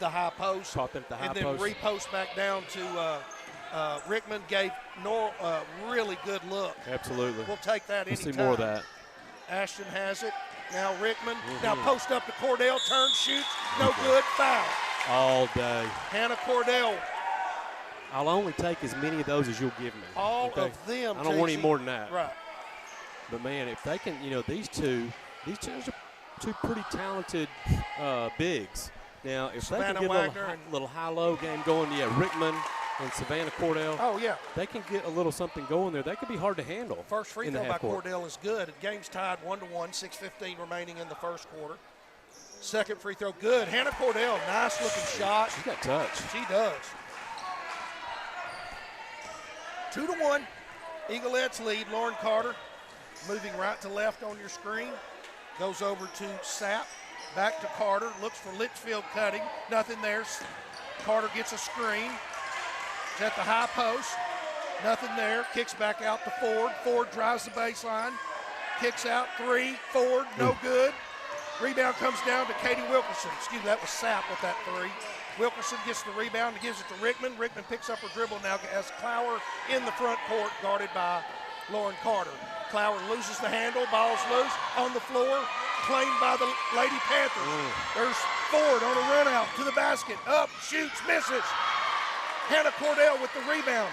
the high post. Caught them at the high and then post. repost back down to Rickman. Gave Norrell a really good look. Absolutely. We'll take that We'll anytime. see more of that. Ashton has it. Now Rickman. Now post up to Cordell. Turns, shoots. No good. Foul. All day. Hannah Cordell. I'll only take as many of those as you'll give me. All of them. I don't want any more than that. Right. But, man, if they can, these two are two pretty talented bigs. Now, if Savannah they can get a little high-low game going, Rickman and Savannah Cordell. Oh, yeah. They can get a little something going there. That could be hard to handle. First free throw by Cordell is good. The game's tied 1-1, 6:15 remaining in the first quarter. Second free throw, good. Hannah Cordell, nice-looking shot. She got touch. She does. 2-1. Eaglettes lead. Lauren Carter moving right to left on your screen. Goes over to Sapp. Back to Carter. Looks for Litchfield cutting. Nothing there. Carter gets a screen. It's at the high post. Nothing there. Kicks back out to Ford. Ford drives the baseline. Kicks out. Three. Ford. No good. Rebound comes down to Katie Wilkerson. Excuse me, that was Sapp with that three. Wilkerson gets the rebound and gives it to Rickman. Rickman picks up her dribble now as Clower in the front court, guarded by Lauren Carter. Clower loses the handle, ball's loose, on the floor, claimed by the Lady Panthers. There's Ford on a run out to the basket, up, shoots, misses. Hannah Cordell with the rebound.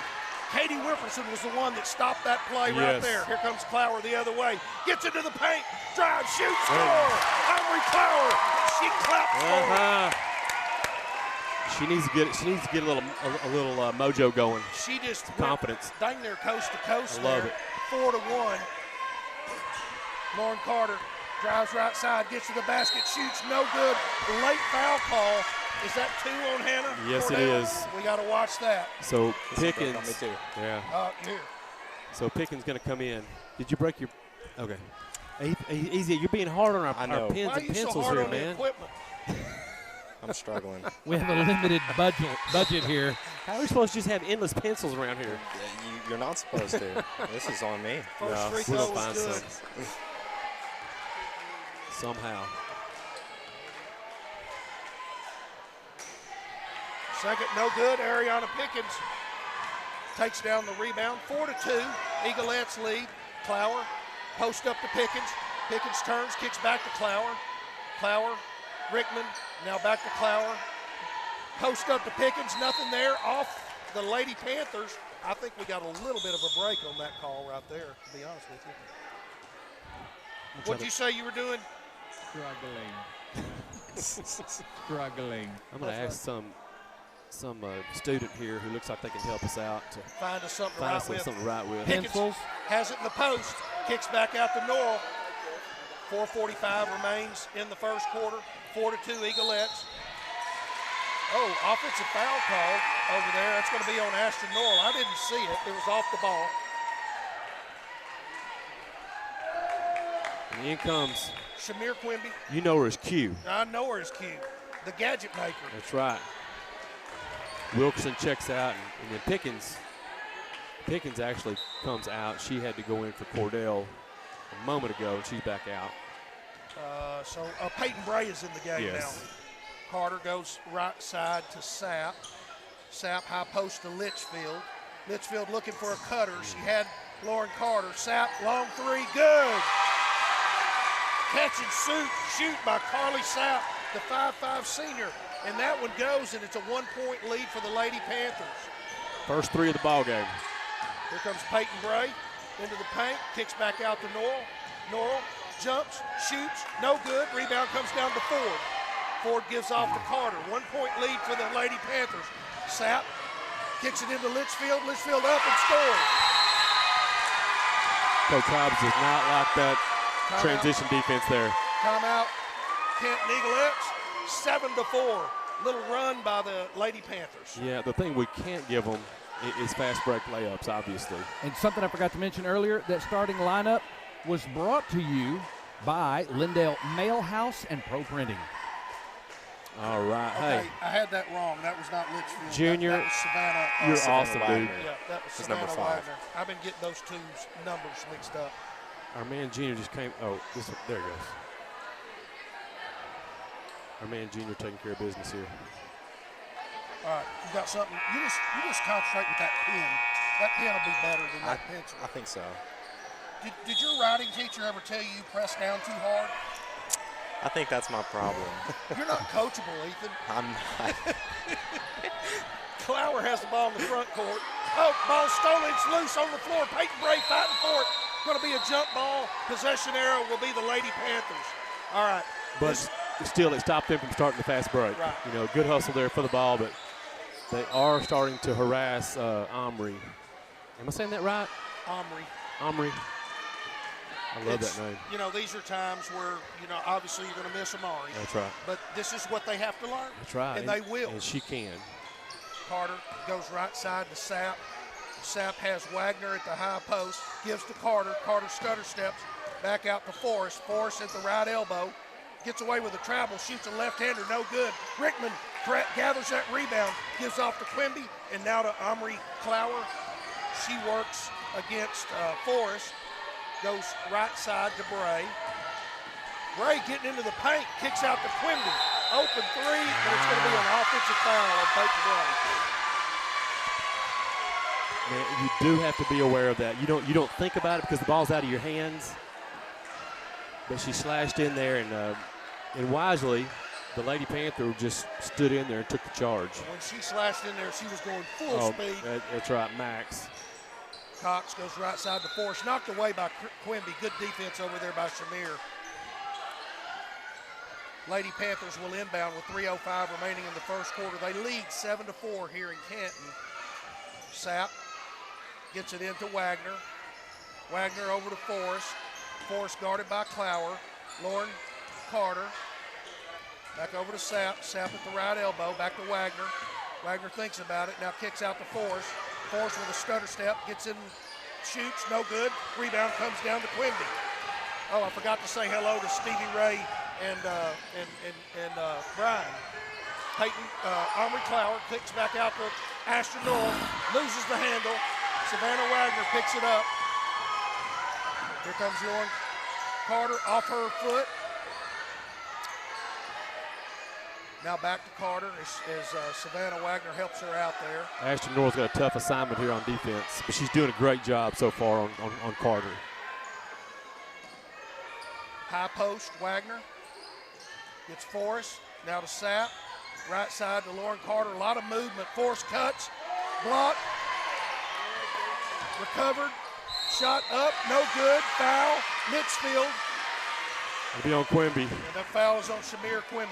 Katie Wilkerson was the one that stopped that play right there. Here comes Clower the other way. Gets into the paint, drives, shoots, score. Ivory Clower, she claps for it. She needs to get a little mojo going. She just confidence. Dang near coast to coast. I love it. 4-1. Lauren Carter drives right side, gets to the basket, shoots, no good. Late foul call. Is that 2 on Hannah? Yes, Cordell? it is. We got to watch that. So Pickens. Yeah. Here. So Pickens going to come in. Did you break your? Okay. Easy. You're being hard on our pens and pencils so hard here, on man. The equipment? I'm struggling. We have a limited budget here. How are we supposed to just have endless pencils around here? You're not supposed to. This is on me. First free throw was good. Somehow. Second, no good. Ariana Pickens takes down the rebound. 4-2. Eaglettes lead. Clower post up to Pickens. Pickens turns, kicks back to Clower. Clower, Rickman, now back to Clower. Post up to Pickens, nothing there. Off the Lady Panthers. I think we got a little bit of a break on that call right there, to be honest with you. What'd you say you were doing? Struggling. I'm going to ask some student here who looks like they can help us out to find us something to write with. Pickens has it in the post, kicks back out to Norrell. 4:45 remains in the first quarter. 4-2 Eaglettes. Oh, offensive foul call over there. That's going to be on Ashton Norrell. I didn't see it. It was off the ball. And in comes Shamir Quimby. You know her as Q. I know her as Q, the gadget maker. That's right. Wilkerson checks out, and then Pickens actually comes out. She had to go in for Cordell a moment ago, and she's back out. So Peyton Bray is in the game now. Carter goes right side to Sapp. Sapp high post to Litchfield. Litchfield looking for a cutter. She had Lauren Carter. Sapp, long three, good. Catch and shoot by Carly Sapp, the 5'5" senior. And that one goes, and it's a 1-point lead for the Lady Panthers. First three of the ball game. Here comes Peyton Bray into the paint, kicks back out to Norrell. Norrell jumps, shoots, no good. Rebound comes down to Ford. Ford gives off to Carter. 1-point lead for the Lady Panthers. Sapp kicks it into Litchfield. Litchfield up and scores. Coach Hobbs does not like that transition defense there. Timeout. Canton Eaglettes, 7-4. Little run by the Lady Panthers. Yeah, the thing we can't give them is fast break layups, obviously. And something I forgot to mention earlier, that starting lineup was brought to you by Lindale Mail House and Pro Printing. All right. Okay, hey, I had that wrong. That was not Litchfield. Junior, that was Savannah. you're Savannah awesome, Wagner. dude. Yeah, that was He's Savannah number 5. Wagner. I've been getting those two numbers mixed up. Our man Junior just came. Oh, there he goes. Our man Junior taking care of business here. All right, you got something. You just concentrate with that pen. That pen will be better than that pencil. I think so. Did your writing teacher ever tell you press down too hard? I think that's my problem. You're not coachable, Ethan. I'm not. Clower has the ball in the front court. Oh, ball stolen. It's loose on the floor. Peyton Bray fighting for it. Going to be a jump ball. Possession arrow will be the Lady Panthers. All right. But still, it stopped them from starting the fast break. Right. You know, good hustle there for the ball, but they are starting to harass Omri. Am I saying that right? Omri. I love that name. You know, these are times where, you know, obviously you're going to miss Amari. That's right. But this is what they have to learn. That's right. And they will. And she can. Carter goes right side to Sapp. Sapp has Wagner at the high post. Gives to Carter. Carter stutter steps. Back out to Forrest. Forrest at the right elbow. Gets away with a travel. Shoots a left-hander. No good. Rickman gathers that rebound. Gives off to Quimby. And now to Omri Clower. She works against Forrest. Goes right side to Bray. Bray getting into the paint. Kicks out to Quimby. Open three, but it's going to be an offensive foul on Peyton Bray. Man, you do have to be aware of that. You don't think about it because the ball's out of your hands. But she slashed in there, and wisely, the Lady Panther just stood in there and took the charge. When she slashed in there, she was going full speed. That's right, max. Cox goes right side to Forrest. Knocked away by Quimby. Good defense over there by Shamir. Lady Panthers will inbound with 3:05 remaining in the first quarter. They lead 7-4 here in Canton. Sapp gets it into Wagner. Wagner over to Forrest. Forrest guarded by Clower. Lauren Carter. Back over to Sapp. Sapp at the right elbow. Back to Wagner. Wagner thinks about it. Now kicks out to Forrest. Forrest with a stutter step. Gets in, shoots. No good. Rebound comes down to Quimby. Oh, I forgot to say hello to Stevie Ray and Brian. Peyton, Omri Clower kicks back out to Ashton North. Loses the handle. Savannah Wagner picks it up. Here comes Lauren Carter off her foot. Now back to Carter as Savannah Wagner helps her out there. Ashton North's got a tough assignment here on defense, but she's doing a great job so far on Carter. High post, Wagner. Gets Forrest. Now to Sapp. Right side to Lauren Carter. A lot of movement. Forrest cuts. Block. Recovered. Shot up. No good. Foul. Litchfield. It'll be on Quimby. And that foul is on Shamir Quimby.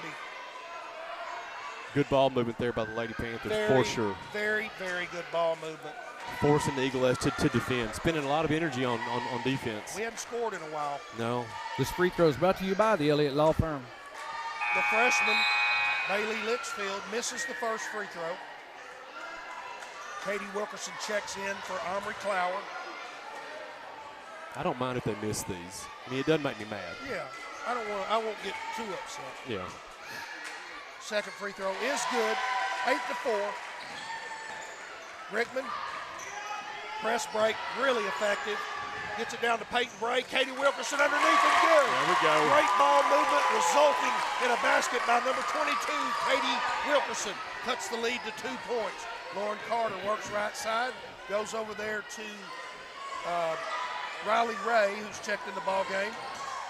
Good ball movement there by the Lady Panthers, for sure. Very, very good ball movement. Forcing the Eaglettes to defend. Spending a lot of energy on defense. We haven't scored in a while. No. This free throw is brought to you by the Elliott Law Firm. The freshman, Bailey Litchfield, misses the first free throw. Katie Wilkerson checks in for Omri Clower. I don't mind if they miss these. I mean, it doesn't make me mad. Yeah, I won't get too upset. Yeah. Second free throw is good. 8-4. Rickman, press break, really effective. Gets it down to Peyton Bray. Katie Wilkerson underneath and good. There we go. Great ball movement resulting in a basket by number 22, Katie Wilkerson. Cuts the lead to 2 points. Lauren Carter works right side. Goes over there to Riley Ray, who's checked in the ball game.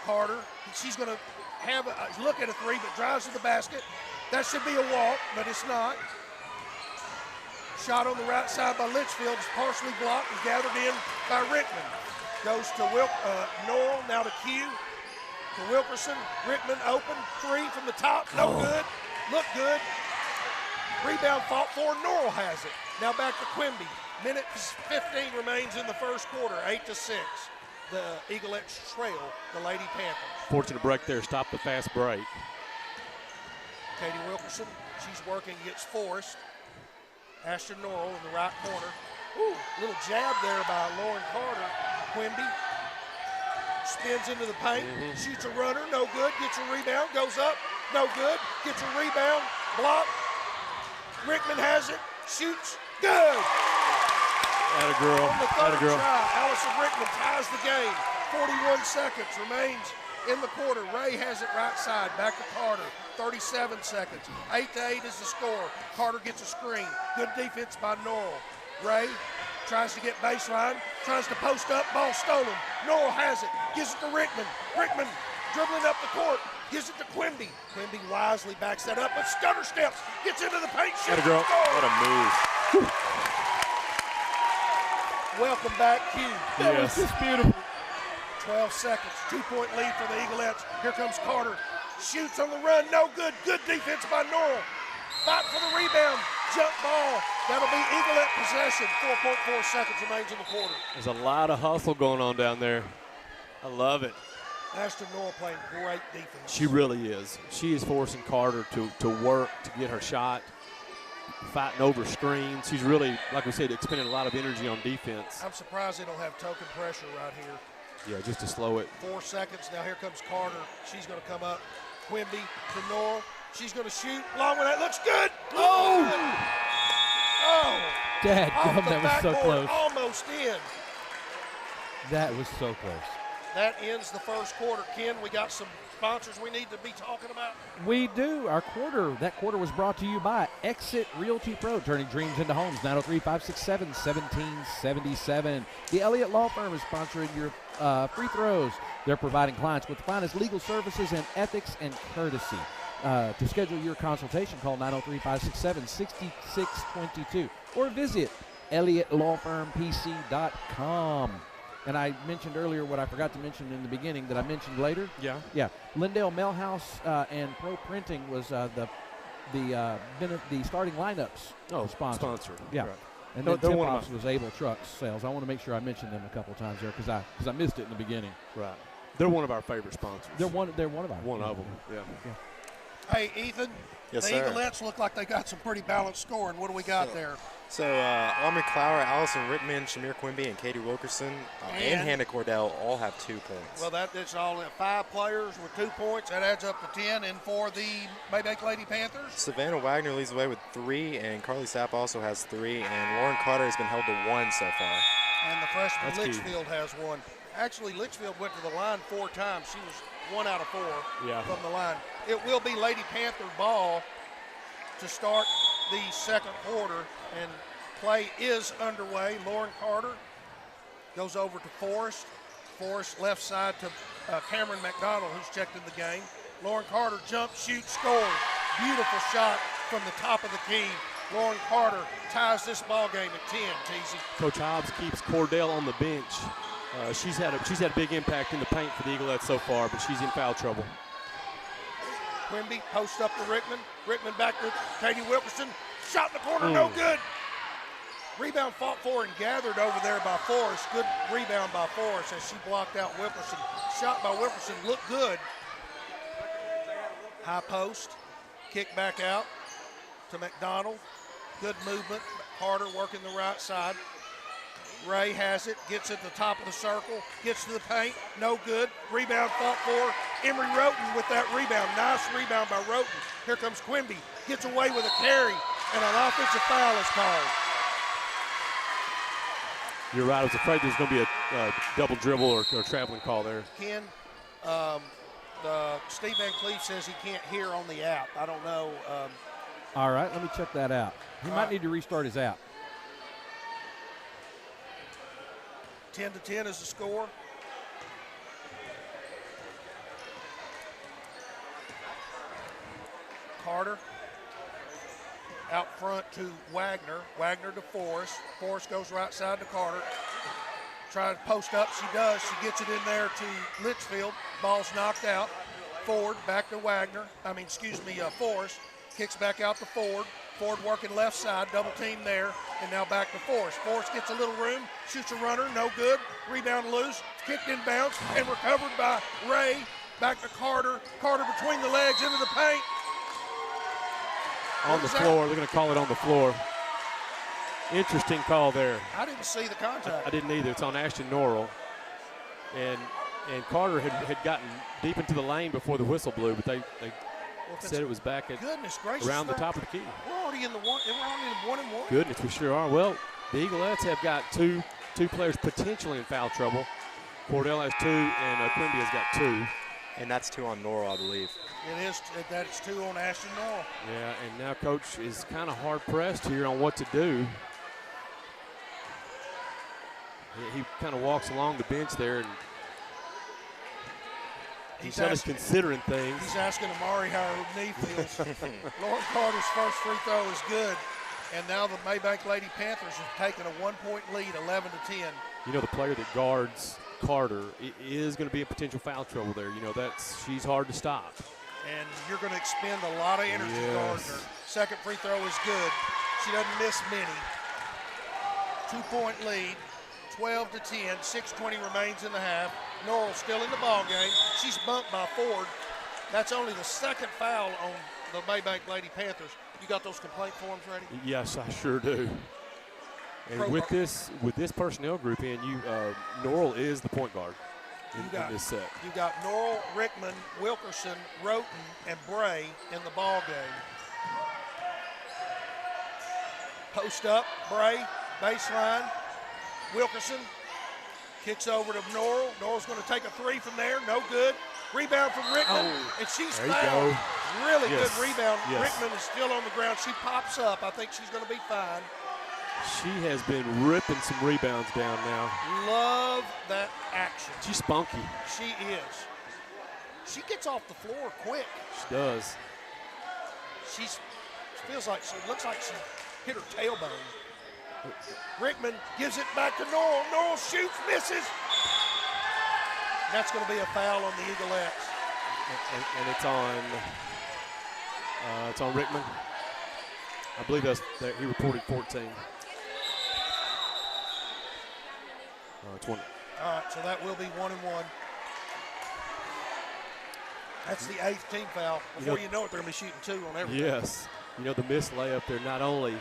Carter, she's going to have a look at a three, but drives to the basket. That should be a walk, but it's not. Shot on the right side by Litchfield is partially blocked and gathered in by Rickman. Goes to Norrell, now to Q. To Wilkerson, Rickman open, three from the top, no good. Look good. Rebound fought for, Norrell has it. Now back to Quimby. Minute 15 remains in the first quarter, 8-6. The Eaglettes trail the Lady Panthers. Fortunate break there, stop the fast break. Katie Wilkerson, she's working against Forrest. Ashton Norrell in the right corner. Ooh, little jab there by Lauren Carter. Quimby spins into the paint, shoots a runner, no good, gets a rebound, goes up, no good, gets a rebound, block. Rickman has it, shoots, good. Atta girl, On the atta third girl. try, Allison Rickman ties the game. 41 seconds remains in the quarter. Ray has it right side, back to Carter. 37 seconds. 8-8 is the score. Carter gets a screen. Good defense by Norrell. Ray tries to get baseline, tries to post up, ball stolen. Norrell has it, gives it to Rickman. Rickman dribbling up the court, gives it to Quimby. Quimby wisely backs that up, but stutter steps, gets into the paint, shoots, Atta girl. What a move. Welcome back, Q. That was just beautiful. 12 seconds, 2-point lead for the Eaglettes. Here comes Carter. Shoots on the run, no good. Good defense by Norrell. Fight for the rebound, jump ball. That'll be Eaglet possession. 4.4 seconds remains in the quarter. There's a lot of hustle going on down there. I love it. Ashton Norrell playing great defense. She really is. She is forcing Carter to work to get her shot, fighting over screens. She's really, like we said, expending a lot of energy on defense. I'm surprised they don't have token pressure right here. Yeah, just to slow it. 4 seconds. Now here comes Carter. She's going to come up. Quimby to Norrell. She's going to shoot. Long one. That looks good. Oh! Oh! Dad, Off the that was so backboard, close. almost in. That was so close. That ends the first quarter. Ken, we got some sponsors we need to be talking about. We do. That quarter was brought to you by Exit Realty Pro, turning dreams into homes. 903-567-1777. The Elliott Law Firm is sponsoring your free throws. They're providing clients with the finest legal services and ethics and courtesy. To schedule your consultation, call 903-567-6622 or visit ElliottLawFirmPC.com. And I mentioned earlier what I forgot to mention in the beginning that I mentioned later. Yeah. Yeah. Lindale Mailhouse and Pro Printing was the starting lineups sponsor. Yeah. Right. And No, then they're one of Tip-Offs was Able Trucks sales. I want to make sure I mention them a couple times there because I missed it in the beginning. Right. They're one of our favorite sponsors. They're one of our. One of them. Yeah. Hey, Ethan. Yes, the sir. Eaglettes look like they got some pretty balanced scoring. What do we got there? So, Armin Clower, Allison Rittman, Shamir Quimby, and Katie Wilkerson, and Hannah Cordell all have 2 points. Well, that's all 5 players with 2 points. That adds up to 10. And for the Maybank Lady Panthers? Savannah Wagner leads the way with 3, and Carly Sapp also has 3, and Lauren Carter has been held to 1 so far. And the freshman That's key. Litchfield has 1. Actually, Litchfield went to the line 4 times. She was 1 out of 4 from the line. It will be Lady Panther ball to start the second quarter, and play is underway. Lauren Carter goes over to Forrest. Forrest left side to Cameron McDonald, who's checked in the game. Lauren Carter jumps, shoots, scores. Beautiful shot from the top of the key. Lauren Carter ties this ball game at 10, Teasy. Coach Hobbs keeps Cordell on the bench. She's had a big impact in the paint for the Eaglettes so far, but she's in foul trouble. Quimby posts up to Rickman. Rickman back to Katie Wilkerson. Shot in the corner, no good. Rebound fought for and gathered over there by Forrest. Good rebound by Forrest as she blocked out Wilkerson. Shot by Wilkerson looked good. High post. Kick back out to McDonald. Good movement. Carter working the right side. Ray has it, gets at the top of the circle, gets to the paint, no good. Rebound fought for. Emery Roten with that rebound. Nice rebound by Roten. Here comes Quimby, gets away with a carry, and an offensive foul is called. You're right. I was afraid there was going to be a double dribble or traveling call there. Ken, Steve Van Cleef says he can't hear on the app. I don't know. All right, let me check that out. He might need to restart his app. 10-10 is the score. Carter out front to Wagner. Wagner to Forrest. Forrest goes right side to Carter. Trying to post up. She does. She gets it in there to Litchfield. Ball's knocked out. Ford back to Wagner. Forrest. Kicks back out to Ford. Ford working left side, double team there, and now back to Forrest. Forrest gets a little room, shoots a runner, no good. Rebound loose, kicked in bounds, and recovered by Ray. Back to Carter. Carter between the legs into the paint. On the floor. They're going to call it on the floor. Interesting call there. I didn't see the contact. I didn't either. It's on Ashton Norrell. And Carter had gotten deep into the lane before the whistle blew, but they said it was back at around the top of the key. We're already in the 1-and-1. Goodness, we sure are. Well, the Eaglettes have got two players potentially in foul trouble. Cordell has 2, and Quimby has got 2. And that's 2 on Norrell, I believe. It is. That's 2 on Ashton Norrell. Yeah, and now Coach is kind of hard-pressed here on what to do. He kind of walks along the bench there, and he's just considering things. He's asking Amari how her knee feels. Lauren Carter's first free throw is good, and now the Maybank Lady Panthers have taken a 1-point lead, 11-10. You know, the player that guards Carter is going to be in potential foul trouble there. You know, she's hard to stop. And you're going to expend a lot of energy guarding her. Second free throw is good. She doesn't miss many. 2-point lead, 12-10, 6:20 remains in the half. Norrell still in the ball game. She's bumped by Ford. That's only the second foul on the Maybank Lady Panthers. You got those complaint forms ready? Yes, I sure do. And with this personnel group in, Norrell is the point guard in this set. You got Norrell, Rickman, Wilkerson, Roten, and Bray in the ball game. Post up, Bray, baseline. Wilkerson kicks over to Norrell. Norrell's going to take a 3 from there. No good. Rebound from Rickman, and she's fouled. Really good rebound. Yes. Rickman is still on the ground. She pops up. I think she's going to be fine. She has been ripping some rebounds down now. Love that action. She's spunky. She is. She gets off the floor quick. She does. She looks like she hit her tailbone. Rickman gives it back to Norrell. Norrell shoots, misses. That's going to be a foul on the Eaglettes. And it's on Rickman. I believe he reported 14. 20. All right, so that will be 1-1. That's the 8th team foul. Before you know it, they're going to be shooting 2 on everything. Yes. You know, the missed layup there not only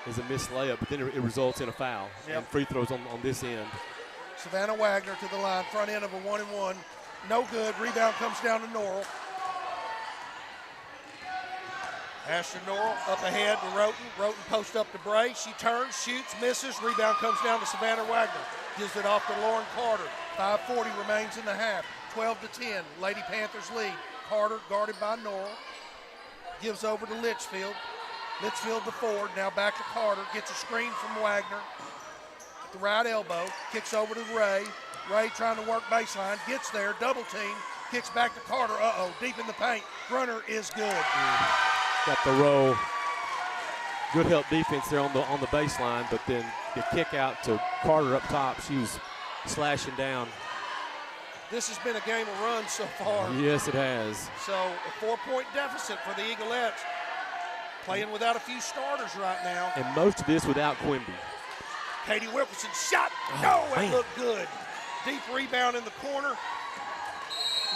is a missed layup, but then it results in a foul. Yep. And free throws on this end. Savannah Wagner to the line, front end of a 1-1. No good. Rebound comes down to Norrell. Ashton Norrell up ahead to Roten. Roten post up to Bray. She turns, shoots, misses. Rebound comes down to Savannah Wagner. Gives it off to Lauren Carter. 5:40 remains in the half. 12-10. Lady Panthers lead. Carter guarded by Norrell. Gives over to Litchfield. Litchfield to Ford. Now back to Carter. Gets a screen from Wagner. At the right elbow. Kicks over to Ray. Ray trying to work baseline. Gets there. Double team. Kicks back to Carter. Deep in the paint. Runner is good. Got the roll. Good help defense there on the baseline, but then the kick out to Carter up top. She was slashing down. This has been a game of runs so far. Yes, it has. So a 4-point deficit for the Eaglettes. Playing without a few starters right now. And most of this without Quimby. Katie Wilkerson shot. It looked good. Deep rebound in the corner.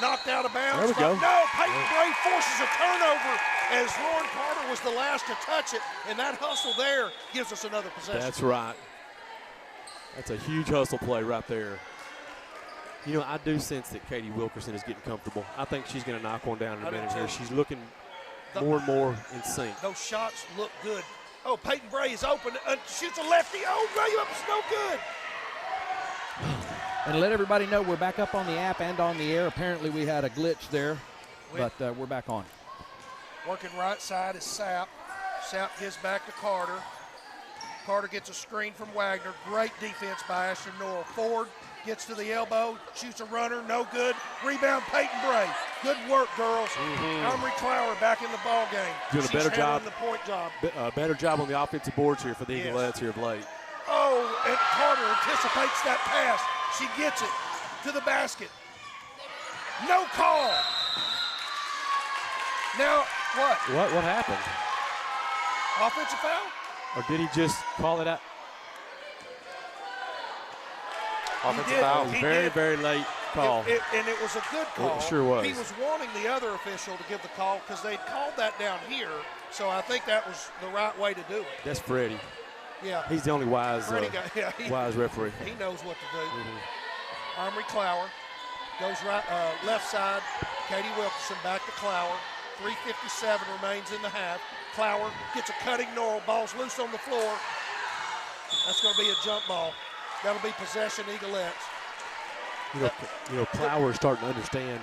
Knocked out of bounds. There we go. No, Peyton Bray forces a turnover as Lauren Carter was the last to touch it. And that hustle there gives us another possession. That's right. That's a huge hustle play right there. You know, I do sense that Katie Wilkerson is getting comfortable. I think she's going to knock one down in a minute here. She's looking more and more in sync. Those shots look good. Oh, Peyton Bray is open. Shoots a lefty. Oh, layup is no good. And to let everybody know, we're back up on the app and on the air. Apparently we had a glitch there, but we're back on. Working right side is Sapp. Sapp gives back to Carter. Carter gets a screen from Wagner. Great defense by Ashton Norrell. Ford gets to the elbow, shoots a runner, no good. Rebound, Peyton Bray. Good work, girls. Omri Clower back in the ball game. Doing a better job. The point job. Better job on the offensive boards here for the Eaglettes here of late. Oh, and Carter anticipates that pass. She gets it to the basket. No call. Now, what? What happened? Offensive foul? Or did he just call it out? Offensive foul. Very, very late call. And it was a good call. It sure was. He was wanting the other official to give the call because they'd called that down here. So I think that was the right way to do it. That's Freddie. Yeah. He's the only wise wise referee. He knows what to do. Omri Clower goes right left side. Katie Wilkerson back to Clower. 3:57 remains in the half. Clower gets a cutting Norrell. Ball's loose on the floor. That's going to be a jump ball. That'll be possession Eaglettes. You know, Clower is starting to understand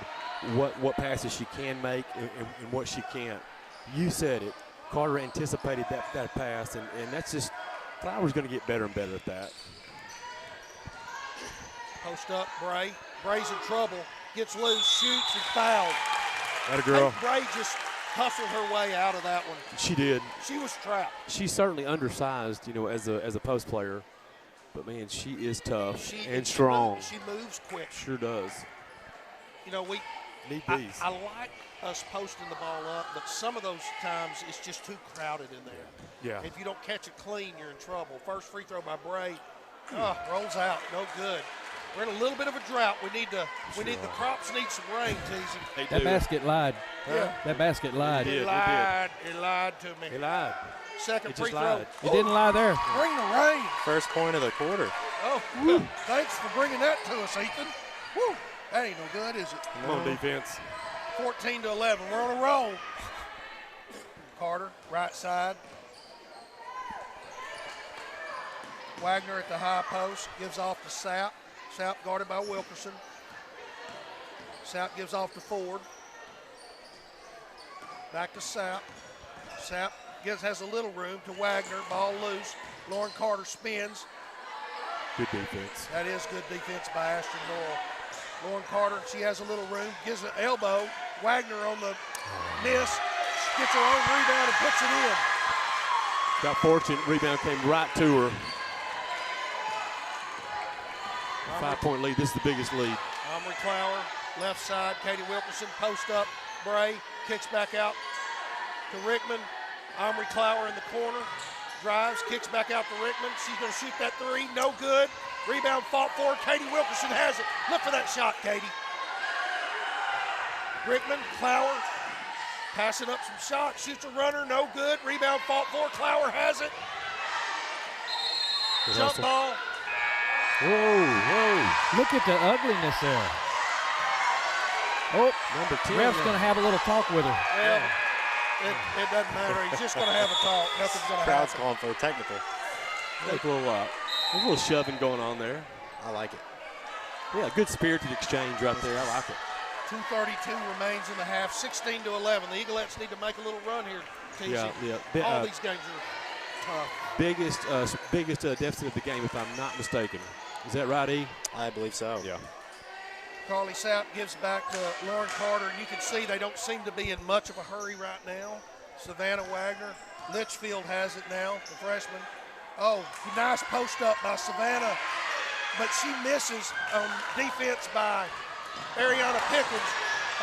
what passes she can make and what she can't. You said it. Carter anticipated that pass, and that's just Flowers going to get better and better at that. Post up, Bray. Bray's in trouble. Gets loose, shoots, and fouled. That a girl. Bray just hustled her way out of that one. She did. She was trapped. She's certainly undersized, as a post player, but man, she is tough and strong. She moves quick. Sure does. We need these. I like us posting the ball up, but some of those times it's just too crowded in there. Yeah. If you don't catch it clean, you're in trouble. First free throw by Bray. Rolls out, no good. We're in a little bit of a drought. The crops need some rain, Teasy. That basket lied. Yeah. That basket lied. It lied to me. He lied. Second free throw. Lied. It didn't lie there. Bring the rain. First point of the quarter. Oh, thanks for bringing that to us, Ethan. Woo. That ain't no good, is it? Come on, defense. 14-11. We're on a roll. Carter, right side. Wagner at the high post. Gives off to Sapp. Sapp guarded by Wilkerson. Sapp gives off to Ford. Back to Sapp. Sapp has a little room to Wagner. Ball loose. Lauren Carter spins. Good defense. That is good defense by Ashton Norrell. Lauren Carter, she has a little room. Gives an elbow. Wagner on the miss. Gets her own rebound and puts it in. Got fortunate. Rebound came right to her. 5-point lead. This is the biggest lead. Omri Clower, left side. Katie Wilkerson, post up. Bray kicks back out to Rickman. Omri Clower in the corner. Drives, kicks back out to Rickman. She's going to shoot that three. No good. Rebound fought for. Katie Wilkerson has it. Look for that shot, Katie. Rickman, Clower, passing up some shots. Shoots a runner. No good. Rebound fought for. Clower has it. Jump ball. Whoa. Look at the ugliness there. Oh, number 10. Ref's going to have a little talk with her. Well, it doesn't matter. He's just going to have a talk. Nothing's going to happen. Crowd's calling for a technical. Like a little shoving going on there. I like it. Yeah, good spirited exchange right there. I like it. 2:32 remains in the half. 16-11. The Eaglettes need to make a little run here, TC. Yeah. All these games are tough. Biggest deficit of the game, if I'm not mistaken. Is that right, E? I believe so. Yeah. Carly Sapp gives back to Lauren Carter, and you can see they don't seem to be in much of a hurry right now. Savannah Wagner. Litchfield has it now, the freshman. Oh, nice post up by Savannah, but she misses on defense by Ariana Pickens.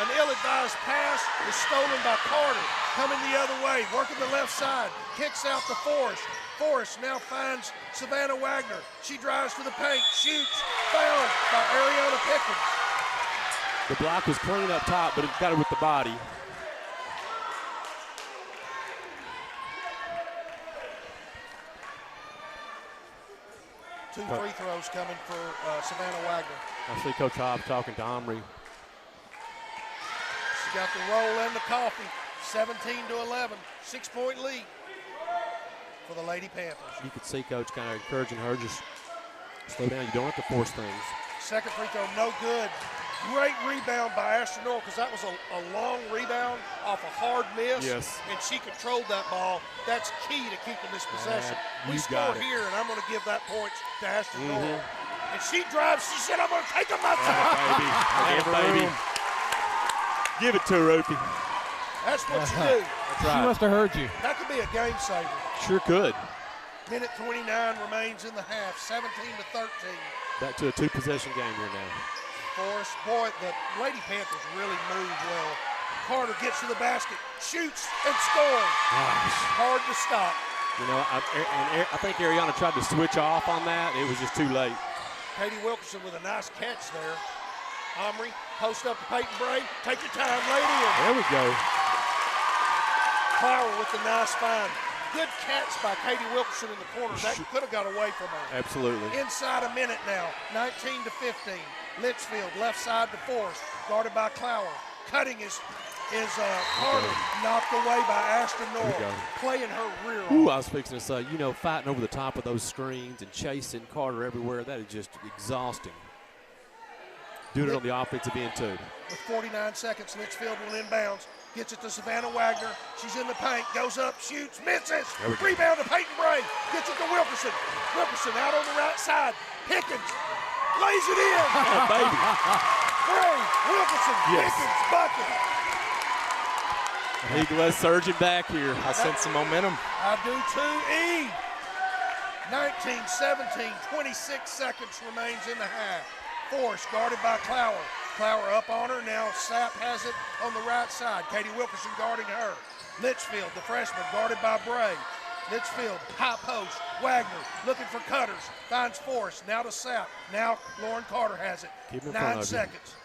An ill-advised pass is stolen by Carter. Coming the other way, working the left side, kicks out to Forrest. Forrest now finds Savannah Wagner. She drives to the paint, shoots, fouled by Ariana Pickens. The block was clean up top, but it got it with the body. Two free throws coming for Savannah Wagner. I see Coach Hobbs talking to Omri. She got the roll and the coffee. 17-11, 6-point lead for the Lady Panthers. You could see Coach kind of encouraging her, just slow down. You don't have to force things. Second free throw, no good. Great rebound by Ashton Norrell, because that was a long rebound off a hard miss. Yes. And she controlled that ball. That's key to keeping this possession. We you got scored it. here, and I'm going to give that points to Ashton Norrell. And she drives. She said, I'm going to take them outside. Baby. Give it to her, Opie. That's what you do. That's She right. must have heard you. That could be a game saver. Sure could. Minute 29 remains in the half, 17-13. Back to a two-possession game here now. Forrest, boy, the Lady Panthers really move well. Carter gets to the basket, shoots, and scores. Hard to stop. I think Ariana tried to switch off on that. It was just too late. Katie Wilkerson with a nice catch there. Omri, post up to Peyton Bray. Take your time, lady. There we go. Clower with the nice find. Good catch by Katie Wilkerson in the corner. That could have got away from her. Absolutely. Inside a minute now, 19-15. Litchfield, left side to Forrest, guarded by Clower. Cutting is Carter, knocked away by Ashton Norrell, playing her rear. Ooh, I was fixing to say, fighting over the top of those screens and chasing Carter everywhere, that is just exhausting. doing it on the offensive end too. With 49 seconds, Litchfield will inbounds. Gets it to Savannah Wagner. She's in the paint, goes up, shoots, misses. Rebound to Peyton Bray. Gets it to Wilkerson. Wilkerson out on the right side. Pickens lays it in. Oh, baby. Bray, Wilkerson, Yes. Pickens, bucket. Eagles surging back here. I sense some momentum. I do too. 19-17, 26 seconds remains in the half. Force guarded by Clower. Clower up on her. Now Sapp has it on the right side. Katie Wilkerson guarding her. Litchfield, the freshman, guarded by Bray. Litchfield, high post. Wagner looking for cutters. Finds Force. Now to Sapp. Now Lauren Carter has it. Keep in front 9 of seconds.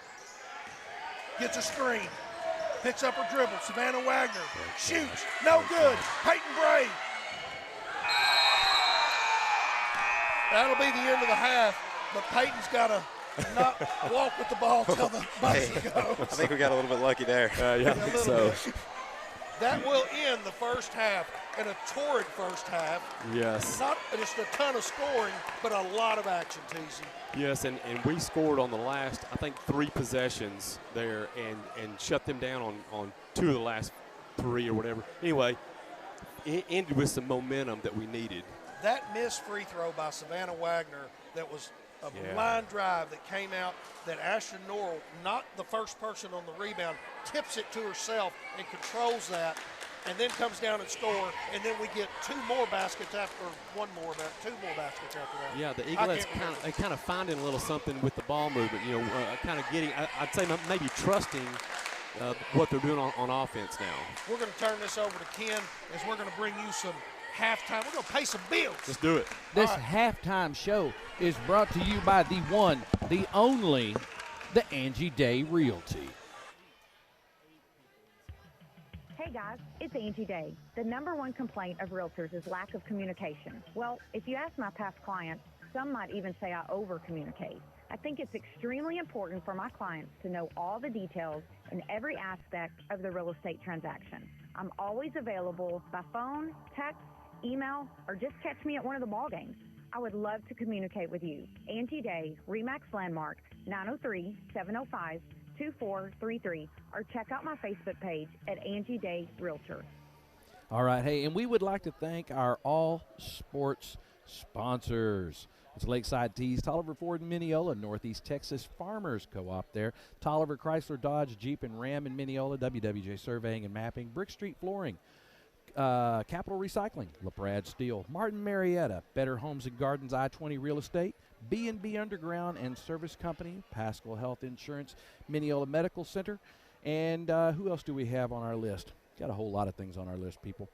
Gets a screen. Picks up her dribble. Savannah Wagner shoots. No good. Peyton Bray. That'll be the end of the half, but Peyton's got to not walk with the ball till the buzzer goes. I think we got a little bit lucky there. Yeah, I think so. That will end the first half in a torrid first half. Yes. Not just a ton of scoring, but a lot of action, TZ. Yes, and we scored on the last, I think, 3 possessions there and shut them down on 2 of the last 3 or whatever. Anyway, it ended with some momentum that we needed. That missed free throw by Savannah Wagner that was a line drive that came out that Ashton Norrell, not the first person on the rebound, tips it to herself and controls that, and then comes down and score, and then we get 2 more baskets after, or 2 more baskets after that. Yeah, the Eaglettes kind of finding a little something with the ball movement, kind of getting, I'd say maybe trusting what they're doing on offense now. We're going to turn this over to Ken as we're going to bring you some halftime. We're going to pay some bills. Let's do it. This halftime show is brought to you by the one, the only, the Angie Day Realty. Hey guys, it's Angie Day. The #1 complaint of realtors is lack of communication. Well, if you ask my past clients, some might even say I over-communicate. I think it's extremely important for my clients to know all the details in every aspect of the real estate transaction. I'm always available by phone, text, email, or just catch me at one of the ball games. I would love to communicate with you. Angie Day, RE/MAX Landmark, 903-705-2433, or check out my Facebook page at Angie Day Realtor. All right, hey, and we would like to thank our all sports sponsors. It's Lakeside Tees, Tolliver Ford in Mineola, Northeast Texas Farmers Co-op there, Tolliver Chrysler Dodge Jeep and Ram in Mineola, WWJ Surveying and Mapping, Brick Street Flooring, Capital Recycling, LaPrade Steel, Martin Marietta, Better Homes and Gardens, I-20 Real Estate, B&B Underground and Service Company, Pascal Health Insurance, Mineola Medical Center, and who else do we have on our list? Got a whole lot of things on our list, people.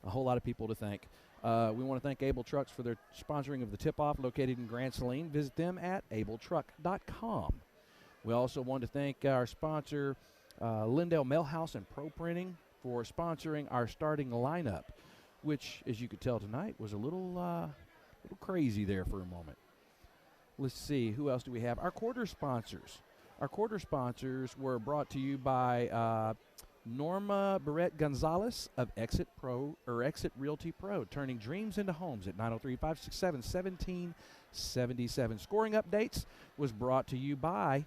A whole lot of people to thank. We want to thank Able Trucks for their sponsoring of the tip-off located in Grand Saline. Visit them at abletruck.com. We also want to thank our sponsor, Lindell Mailhouse and Pro Printing, for sponsoring our starting lineup, which, as you could tell tonight, was a little crazy there for a moment. Let's see, who else do we have? Our quarter sponsors. Our quarter sponsors were brought to you by Norma Barrett Gonzalez of Exit Realty Pro, turning dreams into homes at 903-567-1777. Scoring updates was brought to you by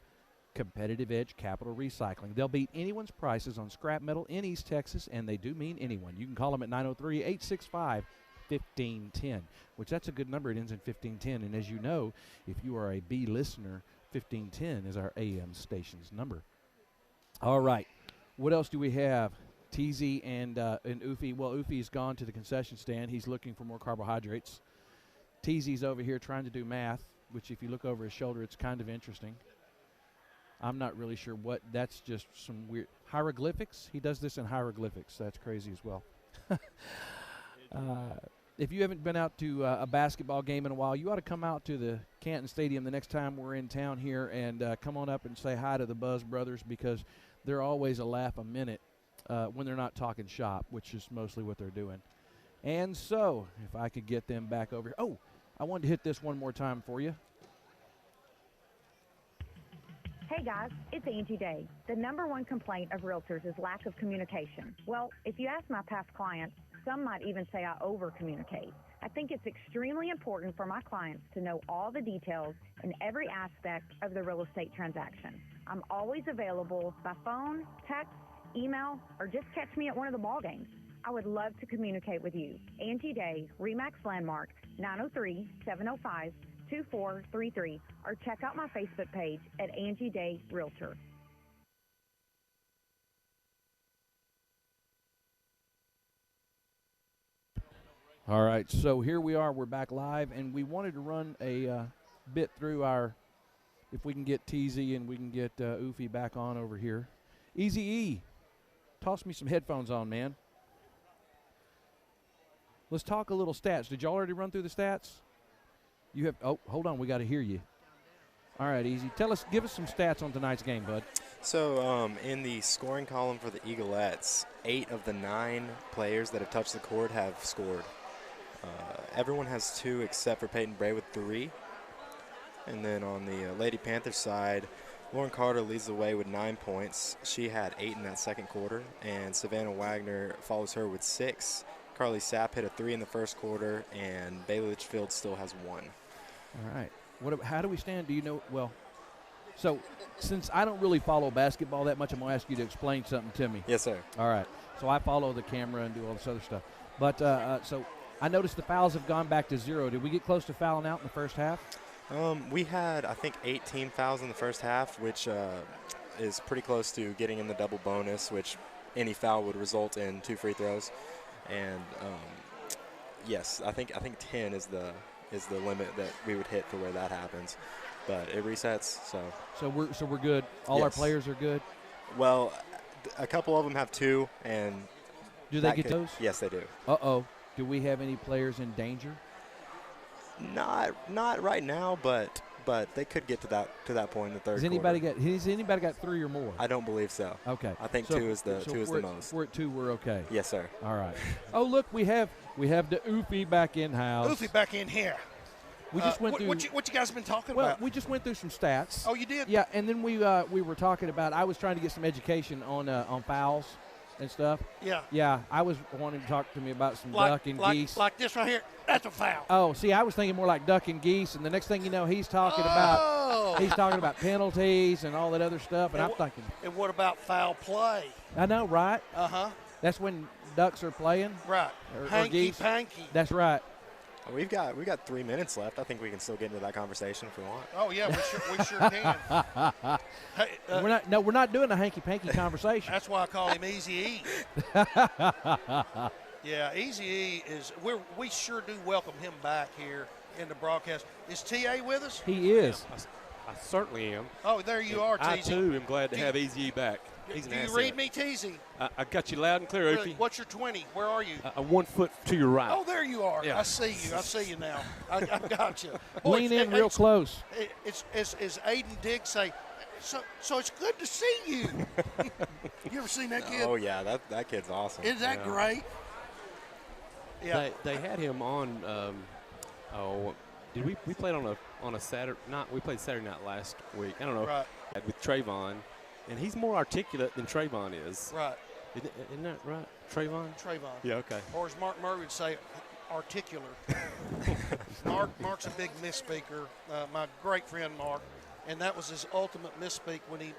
Competitive Edge Capital Recycling. They'll beat anyone's prices on scrap metal in East Texas, and they do mean anyone. You can call them at 903-865-1510, which that's a good number. It ends in 1510. And as you know, if you are a B listener, 1510 is our AM station's number. All right. What else do we have? TZ and Ufi. Well, Ufi's gone to the concession stand. He's looking for more carbohydrates. TZ's over here trying to do math, which if you look over his shoulder, it's kind of interesting. I'm not really sure what. That's just some weird hieroglyphics. He does this in hieroglyphics. That's crazy as well. If you haven't been out to a basketball game in a while, you ought to come out to the Canton Stadium the next time we're in town here and come on up and say hi to the Buzz Brothers, because they're always a laugh a minute when they're not talking shop, which is mostly what they're doing. And so, if I could get them back over here. Oh, I wanted to hit this one more time for you. Hey guys, it's Angie Day. The #1 complaint of realtors is lack of communication. Well, if you ask my past clients, Some might even say I over-communicate. I think it's extremely important for my clients to know all the details in every aspect of the real estate transaction. I'm always available by phone, text, email, or just catch me at one of the ball games. I would love to communicate with you. Angie Day, RE/MAX Landmark, 903-705-2433, or check out my Facebook page at Angie Day Realtor. All right, so here we are. We're back live, and we wanted to run a bit through our, if we can get TZ and we can get Oofy back on over here. Easy E, toss me some headphones on, man. Let's talk a little stats. Did you already run through the stats? You have. Oh, hold on. We got to hear you. All right, Easy. Give us some stats on tonight's game, bud. So in the scoring column for the Eaglettes, 8 of the 9 players that have touched the court have scored. Everyone has 2 except for Peyton Bray with 3. And then on the Lady Panthers side, Lauren Carter leads the way with 9 points. She had 8 in that second quarter, and Savannah Wagner follows her with 6. Carly Sapp hit a 3 in the first quarter, and Bailey Litchfield still has 1. All right. How do we stand? Do you know? Well, so since I don't really follow basketball that much, I'm going to ask you to explain something to me. Yes, sir. All right. So I follow the camera and do all this other stuff. But so I noticed the fouls have gone back to 0. Did we get close to fouling out in the first half? We had, I think, 18 fouls in the first half, which is pretty close to getting in the double bonus, which any foul would result in 2 free throws. And yes, I think 10 is the limit that we would hit for where that happens. But it resets, so we're good. All our players are good. Well, a couple of them have 2, and do they get those? Yes, they do. Uh-oh. Do we have any players in danger? Not right now, but they could get to that point in the third Has anybody got 3 or more? I don't believe so. Okay. I think 2 is the most. We're at 2, we're okay. Yes, sir. All right. Oh, look, we have the Oofy back in house. Oofy back in here. We just went through. What you guys been talking well, about? we just went through some stats. Oh, you did? Yeah, and then we were talking about. I was trying to get some education on fouls and stuff. Yeah. Yeah, I was wanting to talk to me about some duck and geese. Like this right here. That's a foul. Oh, see, I was thinking more like duck and geese, and the next thing you know, he's talking about penalties and all that other stuff, and I'm thinking. And what about foul play? I know, right? Uh-huh. That's when ducks are playing. Right. Or geese. Hanky-panky. That's right. We've got 3 minutes left. I think we can still get into that conversation if we want. Oh yeah, we sure can. Hey, we're not doing a hanky-panky conversation. That's why I call him Easy E. Yeah, Easy E is. We sure do welcome him back here in the broadcast. Is TA with us? He is. I certainly am. Oh, there you are, I, TZ. too, am glad to have Easy back. Do you read me, TZ? I got you loud and clear, Really? Oofy. What's your 20? Where are you? 1 foot to your right. Oh, there you are. Yeah. I see you. I see you now. I got you. Lean in real close. It's Aiden Diggs say, so it's good to see you. You ever seen that kid? Oh, yeah, that kid's awesome. Isn't that great? Yeah. They had him on. Did we played on a Saturday night? We played Saturday night last week. I don't know. Right. With Trayvon, and he's more articulate than Trayvon is. Right. Isn't that right, Trayvon? Trayvon. Yeah. Okay. Or as Mark Murray would say, articular. Mark's a big misspeaker. My great friend Mark, and that was his ultimate misspeak when he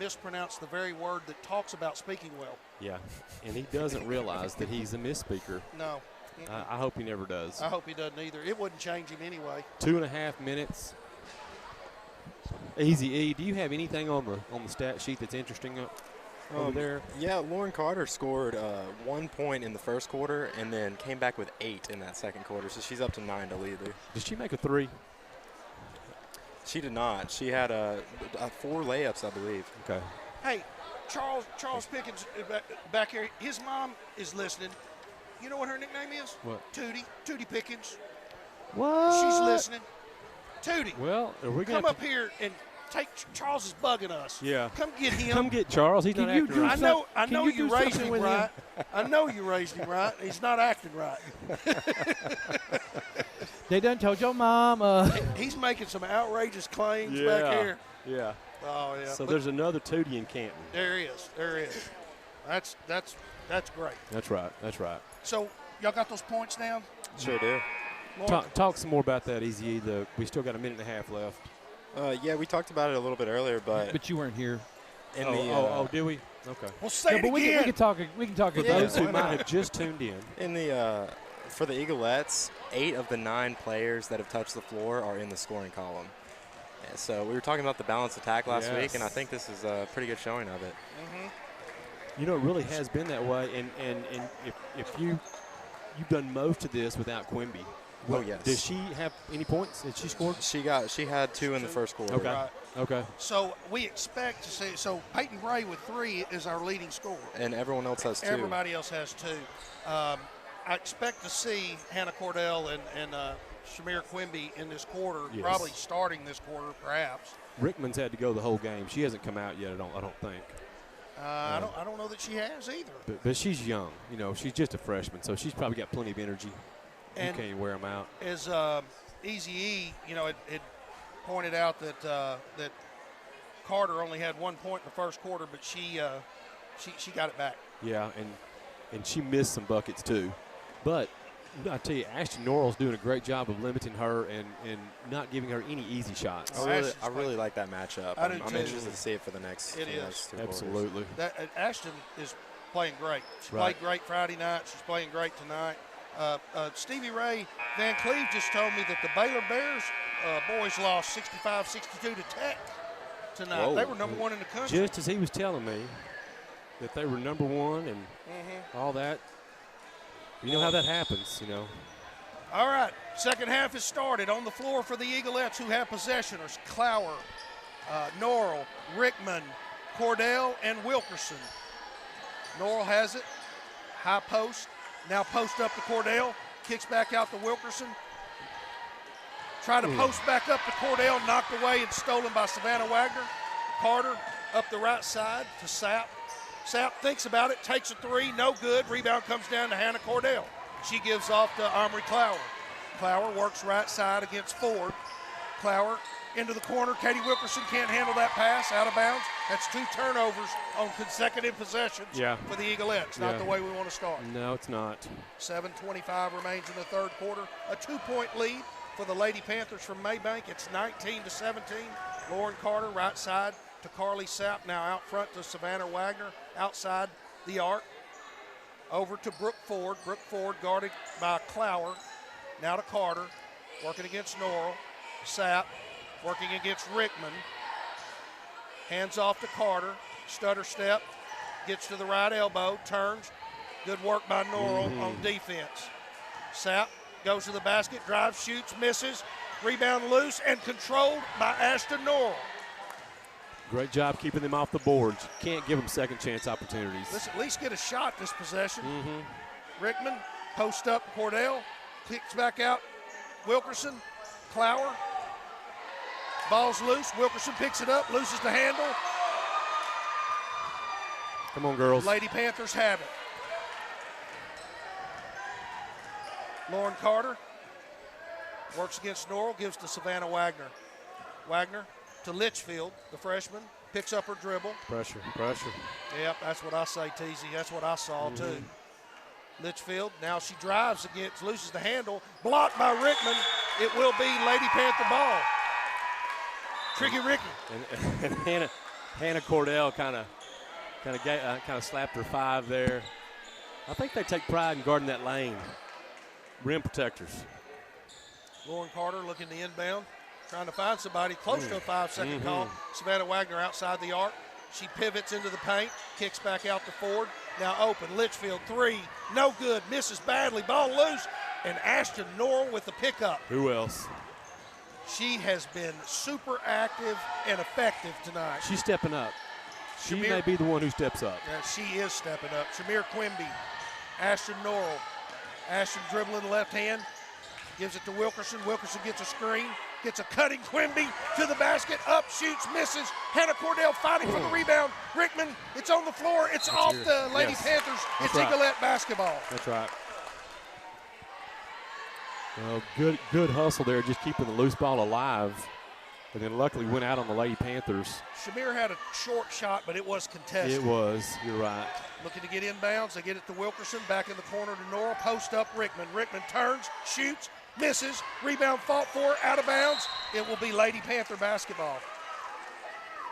mispronounced the very word that talks about speaking well. Yeah, and he doesn't realize that he's a misspeaker. No. I hope he never does. I hope he doesn't either. It wouldn't change him anyway. 2.5 minutes. Easy E, do you have anything on the stat sheet that's interesting over there? Yeah, Lauren Carter scored 1 point in the first quarter and then came back with 8 in that second quarter, so she's up to 9 to lead there. Did she make a 3? She did not. She had 4 layups, I believe. Okay. Hey, Charles Pickens back here. His mom is listening. You know what her nickname is? What? Tootie Pickens. What? She's listening. Tootie. Well, are we going come up here and take. Charles is bugging us. Yeah. Come get him. Come get Charles. He's not acting right. I know you raised him right. I know you raised him right. He's not acting right. They done told your mama. He's making some outrageous claims back here. Yeah. Oh yeah. So there's another Tootie in Canton. There is. That's great. That's right. So Y'all got those points down? Sure do. Talk some more about that, Easy. We still got a minute and a half left. Yeah, we talked about it a little bit earlier, but you weren't here. Did we? Okay. Well, say it but again. we can talk. We can talk For about those who might have just tuned in. For the Eaglettes, 8 of the 9 players that have touched the floor are in the scoring column. And so we were talking about the balanced attack last week, and I think this is a pretty good showing of it. You know, it really has been that way. And if you've done most of this without Quimby. Oh, yes. Does she have any points? Did she score? She had 2 in the first quarter. Okay. Right. Okay. So we expect to see. So Peyton Bray with 3 is our leading scorer. And everyone else has 2. Everybody else has 2. I expect to see Hannah Cordell and Shamir Quimby in this quarter, Yes. probably starting this quarter, perhaps. Rickman's had to go the whole game. She hasn't come out yet. I don't think. I don't know that she has either. But she's young. You know, she's just a freshman, so she's probably got plenty of energy. And you can't wear them out. As Easy E, it pointed out that Carter only had 1 point in the first quarter, but she got it back. Yeah, and she missed some buckets too. But I tell you, Ashton Norrell's doing a great job of limiting her and not giving her any easy shots. I really like that matchup. I'm interested to see it for the next. It is. Next 2 Absolutely. Ashton is playing great. She played great Friday night. She's playing great tonight. Stevie Ray Van Cleve just told me that the Baylor Bears boys lost 65-62 to Tech tonight. Whoa. They were number 1 in the country. Just as he was telling me that they were number 1 and all that. You know how that happens, you know. All right, second half has started. On the floor for the Eaglettes, who have possession, are Clower, Norrell, Rickman, Cordell, and Wilkerson. Norrell has it. High post. Now post up to Cordell. Kicks back out to Wilkerson. Try to post back up to Cordell. Knocked away and stolen by Savannah Wagner. Carter up the right side to Sapp. Sapp thinks about it, takes a 3, no good. Rebound comes down to Hannah Cordell. She gives off to Omri Clower. Clower works right side against Ford. Clower into the corner. Katie Wilkerson can't handle that pass, out of bounds. That's 2 turnovers on consecutive possessions for the Eaglettes. Not the way we want to start. No, it's not. 7:25 remains in the third quarter. A 2-point lead for the Lady Panthers from Maybank. It's 19-17. Lauren Carter right side to Carly Sapp. Now out front to Savannah Wagner. Outside the arc. Over to Brooke Ford. Brooke Ford guarded by Clower. Now to Carter. Working against Norrell. Sapp working against Rickman. Hands off to Carter. Stutter step. Gets to the right elbow. Turns. Good work by Norrell on defense. Sapp goes to the basket. Drives, shoots, misses. Rebound loose and controlled by Ashton Norrell. Great job keeping them off the boards. You can't give them second chance opportunities. Let's at least get a shot this possession. Rickman, post up Cordell, kicks back out. Wilkerson, Clower. Ball's loose. Wilkerson picks it up, loses the handle. Come on, girls. Lady Panthers have it. Lauren Carter works against Norrell, gives to Savannah Wagner. Wagner to Litchfield, the freshman, picks up her dribble. Pressure. Yep, that's what I say, Teasy. That's what I saw, too. Litchfield, now she drives against, loses the handle. Blocked by Rickman. It will be Lady Panther ball. Tricky Ricky. And Hannah Cordell kind of slapped her 5 there. I think they take pride in guarding that lane. Rim protectors. Lauren Carter looking to inbound. Trying to find somebody close to a 5-second call. Savannah Wagner outside the arc. She pivots into the paint, kicks back out to Ford. Now open, Litchfield 3, no good, misses badly, ball loose, and Ashton Norrell with the pickup. Who else? She has been super active and effective tonight. She's stepping up. She may be the one who steps up. Yeah, she is stepping up. Shamir Quimby, Ashton Norrell. Ashton dribbling the left hand, gives it to Wilkerson. Wilkerson gets a screen. Gets a cutting Quimby to the basket, up, shoots, misses. Hannah Cordell fighting for the rebound. Rickman, it's on the floor. It's off the Lady Panthers. It's Eaglet basketball. That's right. Well, good hustle there, just keeping the loose ball alive. And then luckily went out on the Lady Panthers. Shamir had a short shot, but it was contested. It was. You're right. Looking to get inbounds. They get it to Wilkerson. Back in the corner to Norrell. Post up Rickman. Rickman turns, shoots, misses. Rebound fought for, out of bounds. It will be Lady Panther basketball.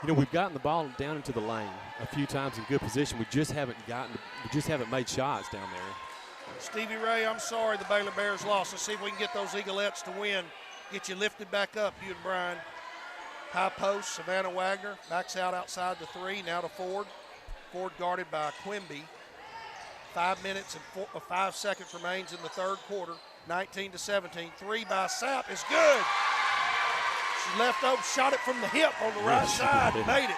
You know, we've gotten the ball down into the lane a few times in good position. We just haven't made shots down there. Stevie Ray, I'm sorry the Baylor Bears lost. Let's see if we can get those Eaglettes to win. Get you lifted back up, you and Brian. High post, Savannah Wagner backs out outside the three, now to Ford. Ford guarded by Quimby. 5 minutes and 5 seconds remains in the third quarter, 19-17. Three by Sapp is good. She left open, shot it from the hip on the right side, made it.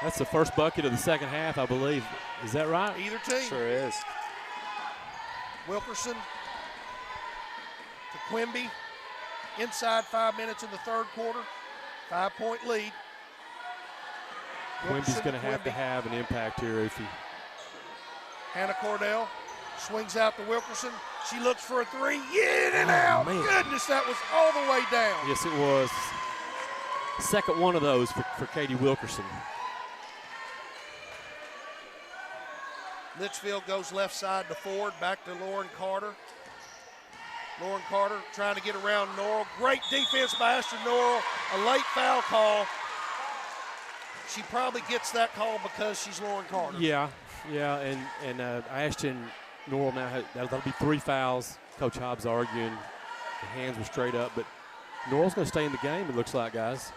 That's the first bucket of the second half, I believe. Is that right? Either team. Sure is. Wilkerson to Quimby. Inside 5 minutes in the third quarter. 5-point lead. Quimby's going to have an impact here, Ufi. Hannah Cordell swings out to Wilkerson. She looks for a three. In and out. Man. Goodness, that was all the way down. Yes, it was. Second one of those for Katie Wilkerson. Litchfield goes left side to Ford. Back to Lauren Carter. Lauren Carter trying to get around Norrell. Great defense by Asher Norrell. A late foul call. She probably gets that call because she's Lauren Carter. Yeah, and Ashton Norrell now that'll be 3 fouls. Coach Hobbs arguing the hands were straight up, but Norrell's going to stay in the game. It looks like, guys.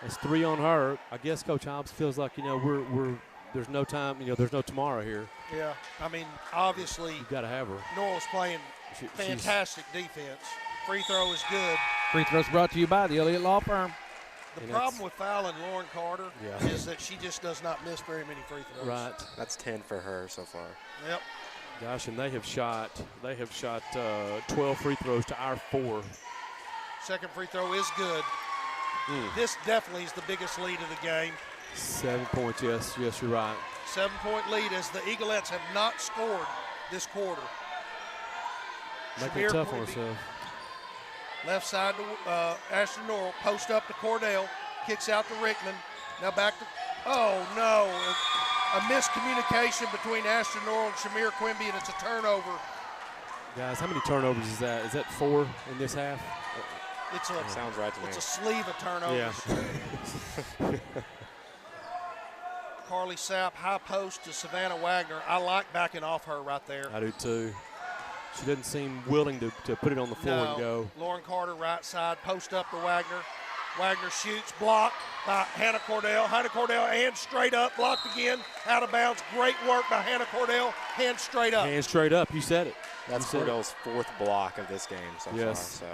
That's 3 on her. I guess Coach Hobbs feels like we're there's no time. There's no tomorrow here. Yeah, I mean obviously You've got to have her. Norrell's playing fantastic defense. Free throw is good. Free throws brought to you by the Elliott Law Firm. The problem with fouling Lauren Carter is that she just does not miss very many free throws. Right. That's 10 for her so far. Yep. Gosh, and they have shot 12 free throws to our 4. Second free throw is good. This definitely is the biggest lead of the game. 7 points, yes, you're right. 7-point lead as the Eaglettes have not scored this quarter. Making it tough on herself. Left side to Ashton Norrell. Post up to Cordell. Kicks out to Rickman. Now back to, oh no. A miscommunication between Ashton Norrell and Shamir Quimby, and it's a turnover. Guys, how many turnovers is that? Is that 4 in this half? Sounds right to me. It's a sleeve of turnovers. Yeah. Carly Sapp, high post to Savannah Wagner. I like backing off her right there. I do too. She doesn't seem willing to put it on the floor and go. Lauren Carter, right side, post up to Wagner. Wagner shoots, blocked by Hannah Cordell. Hannah Cordell, hand straight up, blocked again, out of bounds. Great work by Hannah Cordell, hand straight up. Hand straight up, you said it. That's Cordell's 4th block of this game so far. So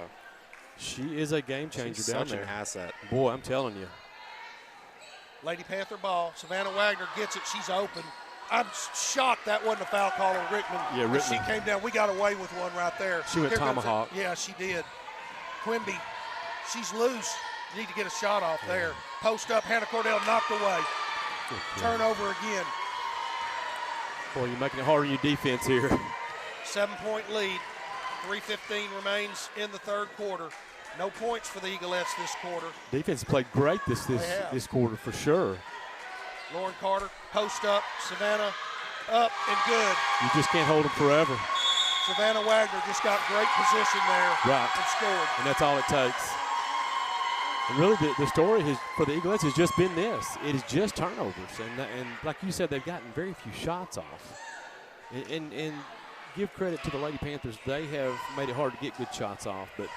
she is a game changer down there. Such an asset. Boy, I'm telling you. Lady Panther ball. Savannah Wagner gets it. She's open. I'm shocked that wasn't a foul call on Rickman. Yeah, Rickman. She came down. We got away with one right there. She went tomahawk. Yeah, she did. Quimby, she's loose. Need to get a shot off there. Post up. Hannah Cordell knocked away. Turnover again. Boy, you're making it hard on your defense here. 7-point lead. 3:15 remains in the third quarter. No points for the Eaglettes this quarter. Defense played great this quarter for sure. Lauren Carter, post up. Savannah up and good. You just can't hold them forever. Savannah Wagner just got great position there and scored. And that's all it takes. And really the story for the Eaglettes has just been this. It is just turnovers. And like you said, they've gotten very few shots off. And give credit to the Lady Panthers. They have made it hard to get good shots off. But,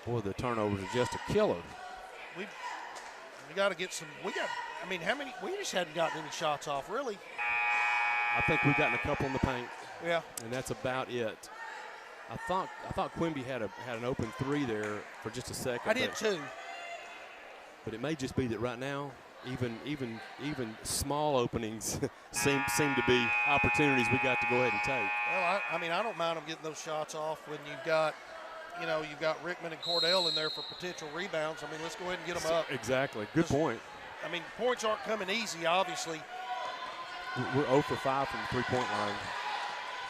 boy, the turnovers are just a killer. We got to get some – how many – we just hadn't gotten any shots off, really. I think we've gotten a couple in the paint. Yeah. And that's about it. I thought Quimby had an open 3 there for just a second. I did too. But it may just be that right now, even small openings seem to be opportunities we got to go ahead and take. Well, I don't mind them getting those shots off when you've got Rickman and Cordell in there for potential rebounds. Let's go ahead and get them up. Exactly. Good point. Points aren't coming easy, obviously. We're 0 for 5 from the 3-point line.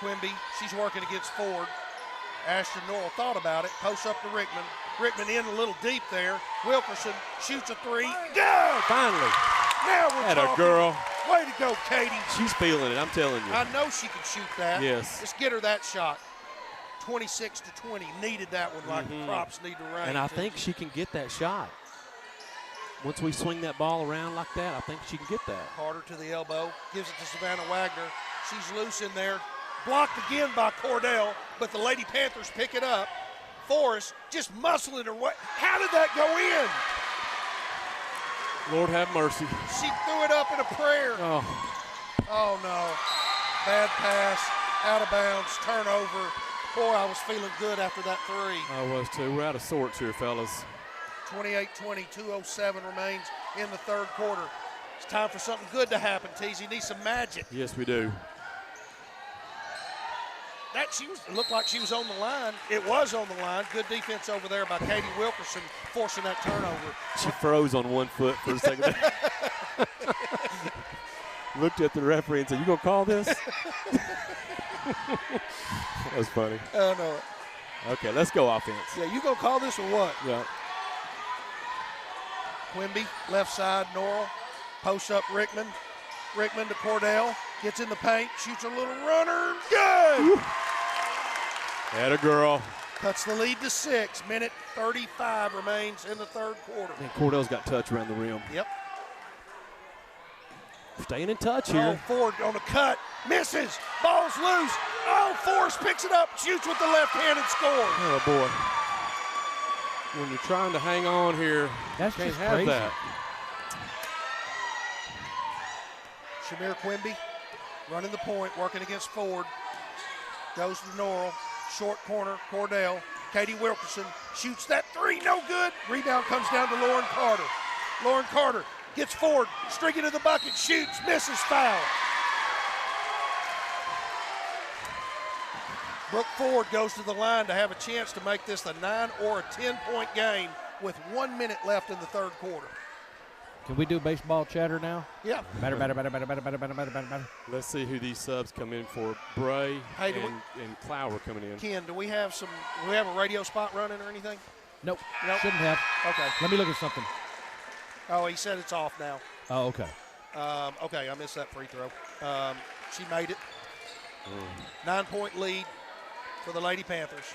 Quimby, she's working against Ford. Ashton Norrell thought about it, posts up to Rickman. Rickman in a little deep there. Wilkerson shoots a three. Good! Finally. Now we're Had a talking. girl. Way to go, Katie. She's feeling it, I'm telling you. I know she can shoot that. Yes. Let's get her that shot. 26-20. Needed that one like the props need to rain. And I think she can get that shot. Once we swing that ball around like that, I think she can get that. Carter to the elbow. Gives it to Savannah Wagner. She's loose in there. Blocked again by Cordell, but the Lady Panthers pick it up. Forrest just muscling her way. How did that go in? Lord have mercy. She threw it up in a prayer. Oh, no. Bad pass, out of bounds, turnover. Boy, I was feeling good after that three. I was too. We're out of sorts here, fellas. 28-20, 2:07 remains in the third quarter. It's time for something good to happen, Teasy. Need some magic. Yes, we do. It looked like she was on the line. It was on the line. Good defense over there by Katie Wilkerson forcing that turnover. She froze on one foot for a second. Looked at the referee and said, "You gonna call this?" That was funny. I know it. Okay, let's go offense. Yeah, you gonna call this or what? Yeah. Quimby, left side, Norrell. Posts up Rickman. Rickman to Cordell. Gets in the paint, shoots a little runner. Good! Had a girl. Cuts the lead to 6. Minute 35 remains in the third quarter. And Cordell's got touch around the rim. Yep. Staying in touch Oh, here. Ford on the cut. Misses. Ball's loose. Oh, Forrest picks it up. Shoots with the left hand and scores. Oh, boy. When you're trying to hang on here, That's can't just have crazy. that. Shamir Quimby running the point, working against Ford. Goes to Norrell. Short corner, Cordell. Katie Wilkerson shoots that three, no good. Rebound comes down to Lauren Carter. Lauren Carter gets Ford, streaking to the bucket, shoots, misses, foul. Brooke Ford goes to the line to have a chance to make this a 9 or a 10-point game with 1 minute left in the third quarter. Can we do baseball chatter now? Yeah. Better. Let's see who these subs come in for. Bray Hey, and Clower coming in. Ken, do we have a radio spot running or anything? Nope. Nope. Shouldn't have. Okay. Let me look at something. Oh, he said it's off now. Oh, okay. Okay, I missed that free throw. She made it. 9-point lead for the Lady Panthers.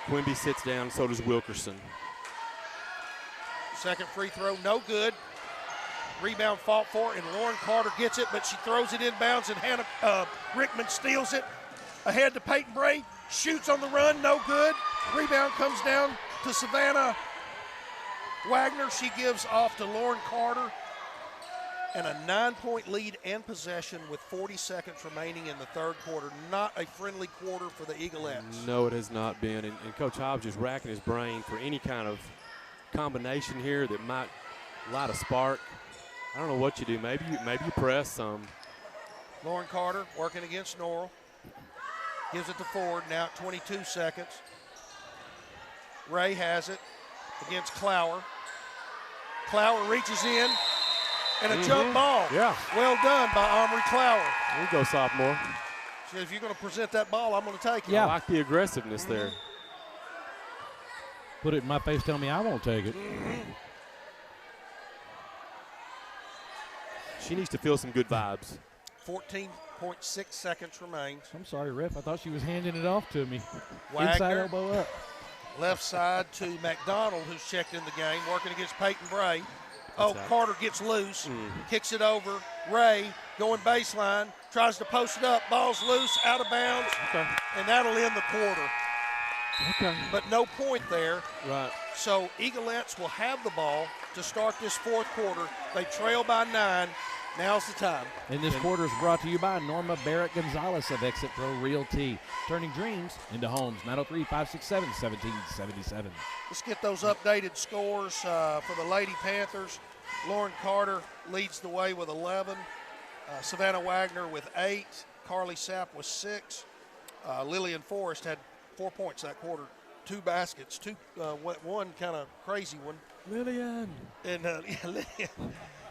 Quimby sits down, so does Wilkerson. Second free throw, no good. Rebound fought for, and Lauren Carter gets it, but she throws it inbounds, and Hannah Rickman steals it. Ahead to Peyton Bray, shoots on the run, no good. Rebound comes down to Savannah Wagner. She gives off to Lauren Carter. And a 9-point lead and possession with 40 seconds remaining in the third quarter. Not a friendly quarter for the Eaglettes. No, it has not been. And Coach Hobbs is racking his brain for any kind of combination here that might light a spark. I don't know what you do. Maybe you press some. Lauren Carter working against Norrell. Gives it to Ford now at 22 seconds. Ray has it against Clower. Clower reaches in. And a jump ball. Yeah. Well done by Omri Clower. There you go, sophomore. She said, if you're going to present that ball, I'm going to take it. Yeah. I like the aggressiveness there. Put it in my face, tell me I won't take it. She needs to feel some good vibes. 14.6 seconds remains. I'm sorry, ref. I thought she was handing it off to me. Wagner. Inside elbow up. Left side to McDonald, who's checked in the game, working against Peyton Bray. Oh, out. Carter gets loose, kicks it over. Ray going baseline, tries to post it up. Ball's loose, out of bounds, and that'll end the quarter. Okay. But no point there. Right. So Eaglettes will have the ball to start this fourth quarter. They trail by 9. Now's the time. And this quarter is brought to you by Norma Barrett Gonzalez of Exit Pro Realty. Turning dreams into homes. 903-567-1777. Let's get those updated scores for the Lady Panthers. Lauren Carter leads the way with 11. Savannah Wagner with 8. Carly Sapp with 6. Lillian Forrest had 4 points that quarter. 2 baskets. One kind of crazy one. Lillian. And Lillian.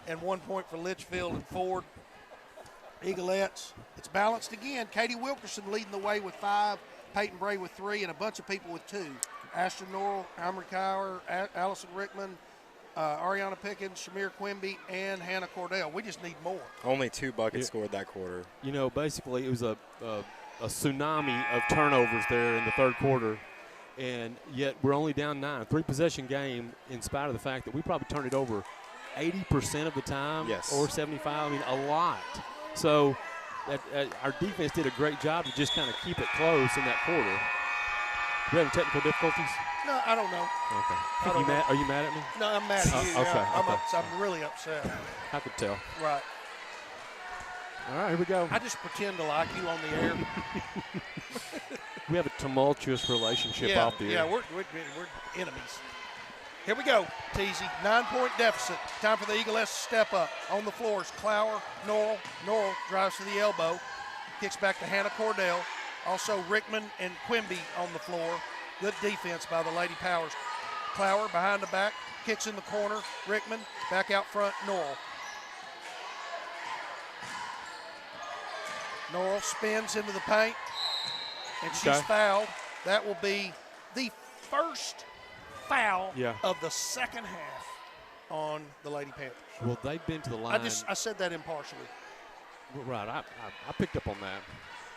And 1 point for Litchfield and Ford. Eaglettes, it's balanced again. Katie Wilkerson leading the way with 5. Peyton Bray with 3, and a bunch of people with 2. Ashton Norrell, Amory Cower, Allison Rickman, Ariana Pickens, Shamir Quimby, and Hannah Cordell. We just need more. Only 2 buckets scored that quarter. You know, basically it was a tsunami of turnovers there in the third quarter, and yet we're only down 9. 3-possession game in spite of the fact that we probably turned it over 80% of the time, yes, or 75. I mean, a lot. So our defense did a great job to just kind of keep it close in that quarter. We having technical difficulties? No, I don't know. Okay. Are you mad at me? No, I'm mad at you. Okay. I'm really upset. I could tell. Right. All right, here we go. I just pretend to like you on the air. We have a tumultuous relationship off the air. Yeah, we're enemies. Here we go, Teasy. 9-point deficit. Time for the Eaglettes to step up. On the floor is Clower, Norrell. Norrell drives to the elbow. Kicks back to Hannah Cordell. Also Rickman and Quimby on the floor. Good defense by the Lady Powers. Clower behind the back. Kicks in the corner. Rickman back out front. Norrell. Norrell spins into the paint. And she's fouled. That will be the first foul of the second half on the Lady Panthers. Well, they've been to the line. I said that impartially. Right, I picked up on that.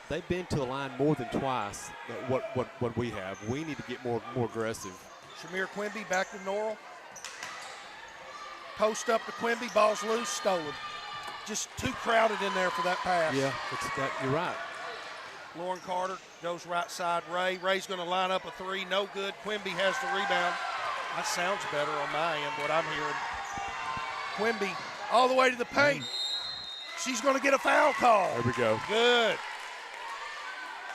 They've been to the line more than twice what we have. We need to get more aggressive. Shamir Quimby back to Norrell. Post up to Quimby, ball's loose, stolen. Just too crowded in there for that pass. Yeah, you're right. Lauren Carter goes right side. Ray's going to line up a 3. No good. Quimby has the rebound. That sounds better on my end, what I'm hearing. Quimby all the way to the paint. She's going to get a foul call. There we go. Good.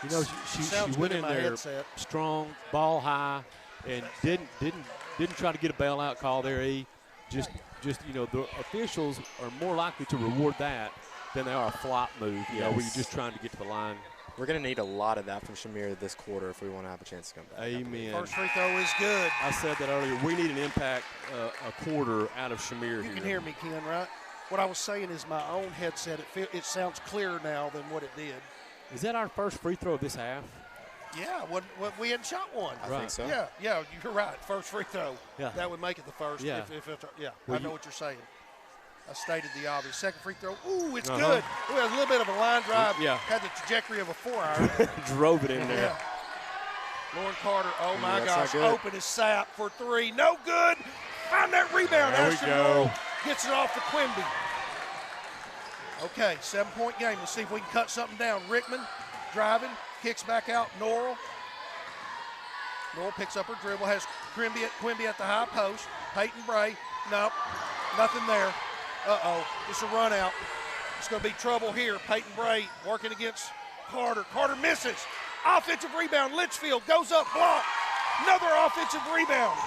You know, she went in there strong, ball high, and didn't try to get a bailout call there. Just you know, the officials are more likely to reward that than they are a flop move. You know, where you're just trying to get to the line. We're going to need a lot of that from Shamir this quarter if we want to have a chance to come back. Amen. First free throw is good. I said that earlier. We need an impact a quarter out of Shamir here. You can hear me, Ken, right? What I was saying is my own headset, it sounds clearer now than what it did. Is that our first free throw of this half? Yeah, we hadn't shot one. I think so. Yeah, you're right. First free throw. Yeah. That would make it the first. Yeah. I know what you're saying. I stated the obvious. Second free throw. Ooh, it's good. Ooh, a little bit of a line drive. Yeah. Had the trajectory of a 4-iron. Drove it in there. Yeah. Lauren Carter, oh my gosh, open as Sapp for 3. No good. Found that rebound. There we go. Gets it off to Quimby. Okay, 7-point game. Let's see if we can cut something down. Rickman driving, kicks back out. Norrell picks up her dribble, has Quimby at the high post. Peyton Bray, nope, nothing there. Uh-oh, it's a run out. It's going to be trouble here. Peyton Bray working against Carter. Carter misses. Offensive rebound. Litchfield goes up, block. Another offensive rebound.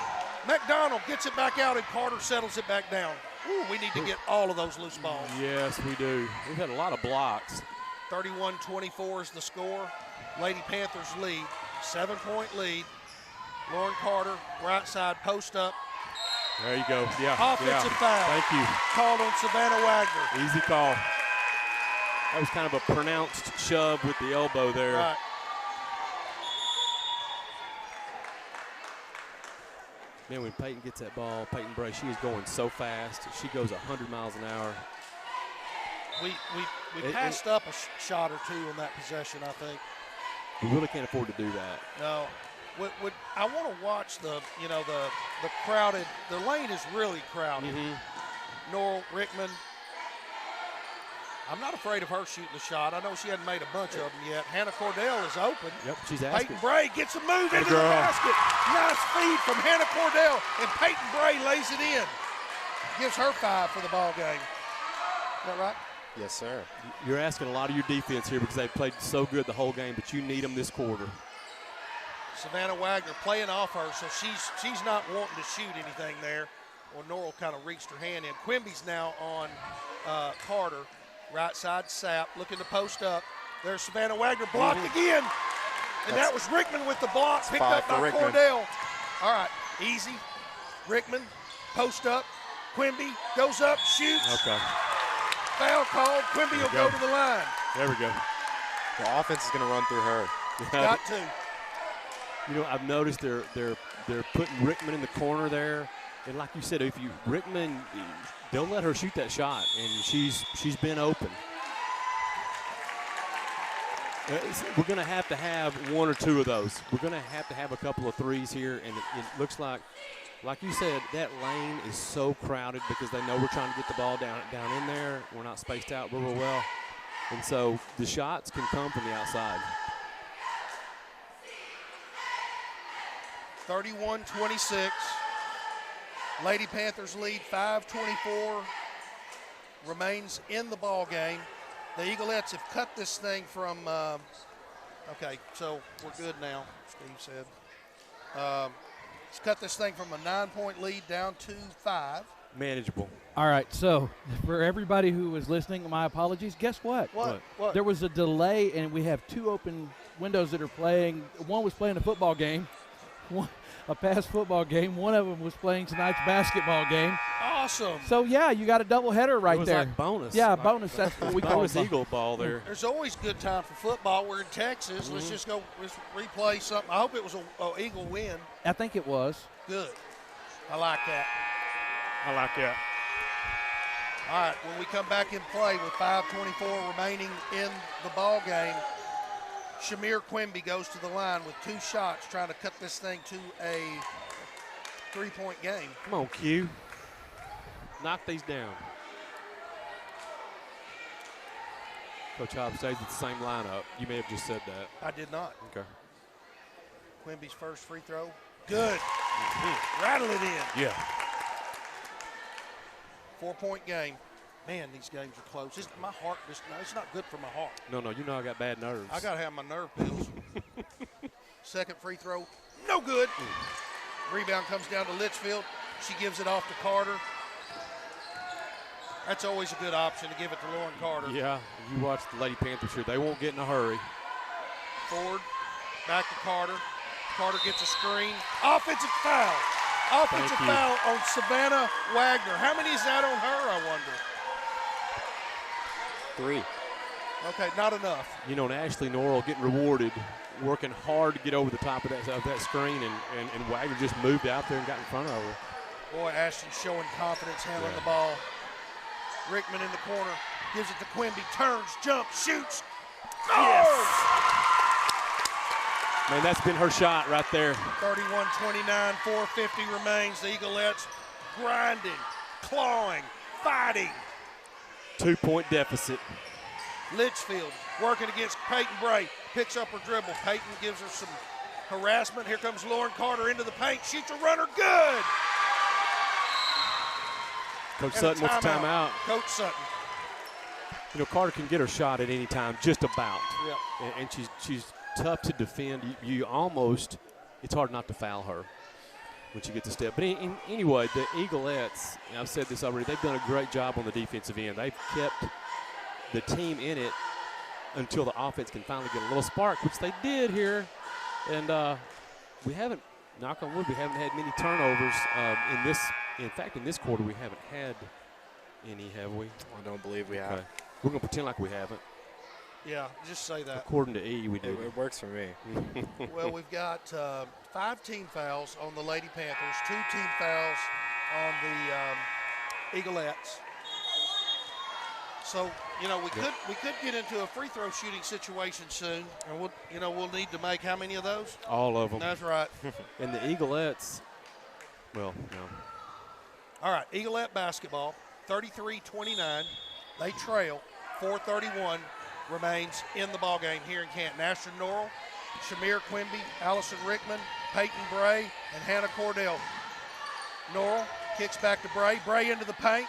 McDonald gets it back out, and Carter settles it back down. Ooh, we need to get all of those loose balls. Yes, we do. We've had a lot of blocks. 31-24 is the score. Lady Panthers lead. 7-point lead. Lauren Carter, right side, post up. There you go. Yeah. Offensive foul. Thank you. Called on Savannah Wagner. Easy call. That was kind of a pronounced shove with the elbow there. Right. Man, when Peyton gets that ball, Peyton Bray, she is going so fast. She goes 100 miles an hour. We passed up a shot or two on that possession, I think. We really can't afford to do that. No. I want to watch the crowded. The lane is really crowded. Mm-hmm. Norrell, Rickman. I'm not afraid of her shooting the shot. I know she hasn't made a bunch of them yet. Hannah Cordell is open. Yep, she's asking. Peyton Bray gets a move into the basket. Nice feed from Hannah Cordell, and Peyton Bray lays it in. Gives her 5 for the ball game. Is that right? Yes, sir. You're asking a lot of your defense here because they've played so good the whole game, but you need them this quarter. Savannah Wagner playing off her, so she's not wanting to shoot anything there. Well, Norrell kind of reached her hand in. Quimby's now on Carter. Right side, Sapp looking to post up. There's Savannah Wagner blocked again. And that was Rickman with the block, picked up by Cordell. All right, easy. Rickman, post up. Quimby goes up, shoots. Okay. Foul called. Quimby will go to the line. There we go. The offense is going to run through her. Got to. You know, I've noticed they're putting Rickman in the corner there, and like you said, if you Rickman, they'll let her shoot that shot, and she's been open. We're going to have one or two of those. We're going to have a couple of threes here, and it looks like you said, that lane is so crowded because they know we're trying to get the ball down in there. We're not spaced out real well, and so the shots can come from the outside. 31-26. Lady Panthers lead 5:24 remains in the ball game. The Eaglettes have cut this thing from, okay, so we're good now, Steve said. It's cut this thing from a 9-point lead down to 5. Manageable. All right, so for everybody who was listening, my apologies. Guess what? What? There was a delay, and we have two open windows that are playing. One was playing a football game, a past football game. One of them was playing tonight's basketball game. Awesome. So, yeah, you got a doubleheader right it was there. Like bonus. Yeah, bonus. That's what we call bonus it. Eagle ball there. There's always good time for football. We're in Texas. Let's just go replay something. I hope it was an Eagle win. I think it was. Good. I like that. I like that. All right, when we come back in play with 5:24 remaining in the ball game, Shamir Quimby goes to the line with 2 shots trying to cut this thing to a 3-point game. Come on, Q. Knock these down. Coach Hobbs stays with the same lineup. You may have just said that. I did not. Okay. Quimby's first free throw. Good. Rattle it in. Yeah. 4-point game. Man, these games are close. My heart, it's not good for my heart. No, you know I got bad nerves. I got to have my nerve pills. Second free throw, no good. Rebound comes down to Litchfield. She gives it off to Carter. That's always a good option to give it to Lauren Carter. Yeah, you watch the Lady Panthers here. They won't get in a hurry. Forward, back to Carter. Carter gets a screen. Offensive foul. Offensive foul on Savannah Wagner. How many is that on her, I wonder? 3. Okay, not enough. You know, and Ashley Norrell getting rewarded, working hard to get over the top of that screen, and Wagner just moved out there and got in front of her. Boy, Ashton's showing confidence handling the ball. Rickman in the corner, gives it to Quimby, turns, jumps, shoots. Yes! Man, that's been her shot right there. 31-29, 4:50 remains. The Eaglettes grinding, clawing, fighting. 2-point deficit. Litchfield working against Peyton Bray, picks up her dribble. Peyton gives her some harassment. Here comes Lauren Carter into the paint, shoots a runner, good. Coach Sutton wants a timeout. Coach Sutton. You know, Carter can get her shot at any time, just about. Yep. And she's tough to defend. You almost, it's hard not to foul her when she gets a step. But anyway, the Eaglettes, and I've said this already, they've done a great job on the defensive end. They've kept the team in it until the offense can finally get a little spark, which they did here. And we haven't, knock on wood, we haven't had many turnovers in fact, in this quarter, we haven't had any, have we? I don't believe we have. Okay. We're going to pretend like we haven't. Yeah, just say that. According to E, we do. It works for me. Well, we've got 5 team fouls on the Lady Panthers, 2 team fouls on the Eaglettes. So, you know, we could get into a free throw shooting situation soon, and we'll need to make how many of those? All of them. That's right. And the Eaglettes, well, no. All right, Eaglet basketball, 33-29. They trail. 4:31 remains in the ballgame here in Canton. Ashton Norrell, Shamir Quimby, Allison Rickman, Peyton Bray, and Hannah Cordell. Norrell kicks back to Bray. Bray into the paint.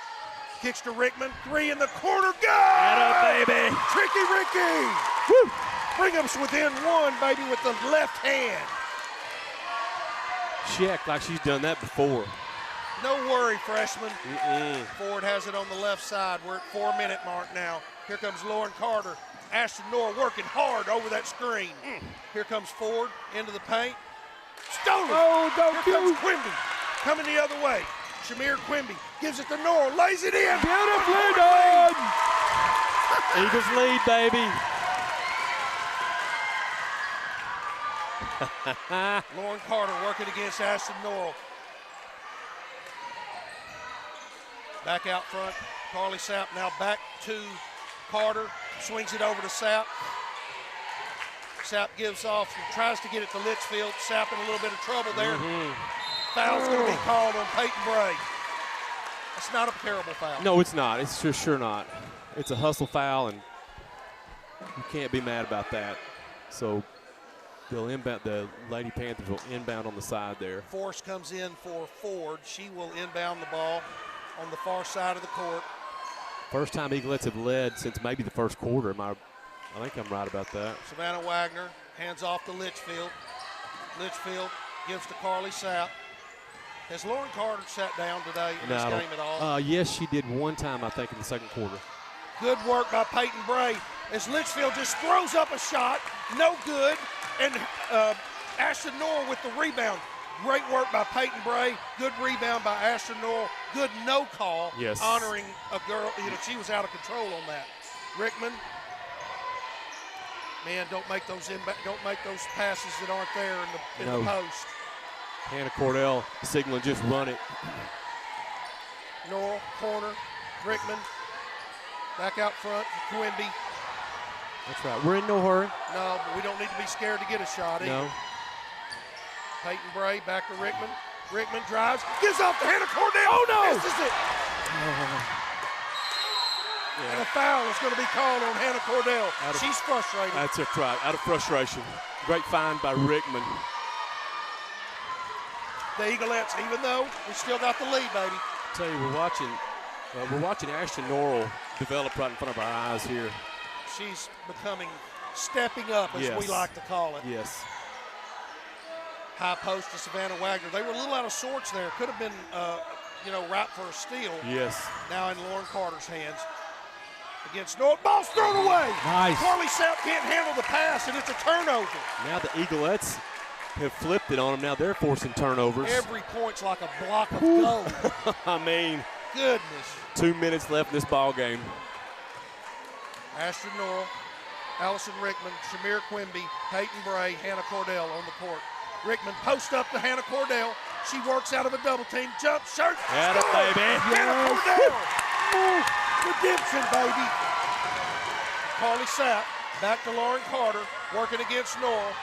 Kicks to Rickman. 3 in the corner. Good! Get up, baby! Tricky Ricky! Woo! Bring us within 1, baby, with the left hand. She acts like she's done that before. No worry, freshman. Ford has it on the left side. We're at 4-minute mark now. Here comes Lauren Carter. Ashton Norrell working hard over that screen. Here comes Ford into the paint. Stolen. Oh, don't Here comes Quimby coming the other way. Shamir Quimby gives it to Norrell, lays it in. Beautifully done. Eagles lead, baby. Lauren Carter working against Ashton Norrell. Back out front, Carly Sapp now back to Carter, swings it over to Sapp. Sapp gives off and tries to get it to Litchfield. Sapp in a little bit of trouble there. Foul's going to be called on Peyton Bray. It's not a terrible foul. No, it's not. It's for sure not. It's a hustle foul, and you can't be mad about that. So they'll inbound. The Lady Panthers will inbound on the side there. Force comes in for Ford. She will inbound the ball on the far side of the court. First time Eaglettes have led since maybe the first quarter. I think I'm right about that. Savannah Wagner hands off to Litchfield. Litchfield gives to Carly Sapp. Has Lauren Carter sat down today in this game at all? Yes, she did one time, I think, in the second quarter. Good work by Peyton Bray as Litchfield just throws up a shot. No good. And Ashton Norrell with the rebound. Great work by Peyton Bray. Good rebound by Ashton Norrell. Good no call. Yes. Honoring a girl. She was out of control on that. Rickman. Man, don't make those passes that aren't there in the post. Hannah Cordell signaling just run it. Norrell, corner, Rickman, back out front, Quimby. That's right. We're in no hurry. No, but we don't need to be scared to get a shot either. No. Peyton Bray back to Rickman. Rickman drives, gives off to Hannah Cordell. Oh, no! Misses it. And a foul is going to be called on Hannah Cordell. She's frustrated. That's it, right. Out of frustration. Great find by Rickman. The Eaglettes, even though we still got the lead, baby. I tell you, we're watching Ashton Norrell develop right in front of our eyes here. She's stepping up, as we like to call it. Yes. High post to Savannah Wagner. They were a little out of sorts there. Could have been, right for a steal. Yes. Now in Lauren Carter's hands. Against North. Ball's thrown away. Nice. Carly Sapp can't handle the pass, and it's a turnover. Now the Eaglettes have flipped it on them. Now they're forcing turnovers. Every point's like a block of gold. I mean, goodness. 2 minutes left in this ball game. Ashton Norrell, Allison Rickman, Shamir Quimby, Peyton Bray, Hannah Cordell on the court. Rickman post up to Hannah Cordell. She works out of a double team. Jump, shirt, Got it, baby. Hannah Cordell. Redemption, baby. Carly Sapp back to Lauren Carter, working against Norrell.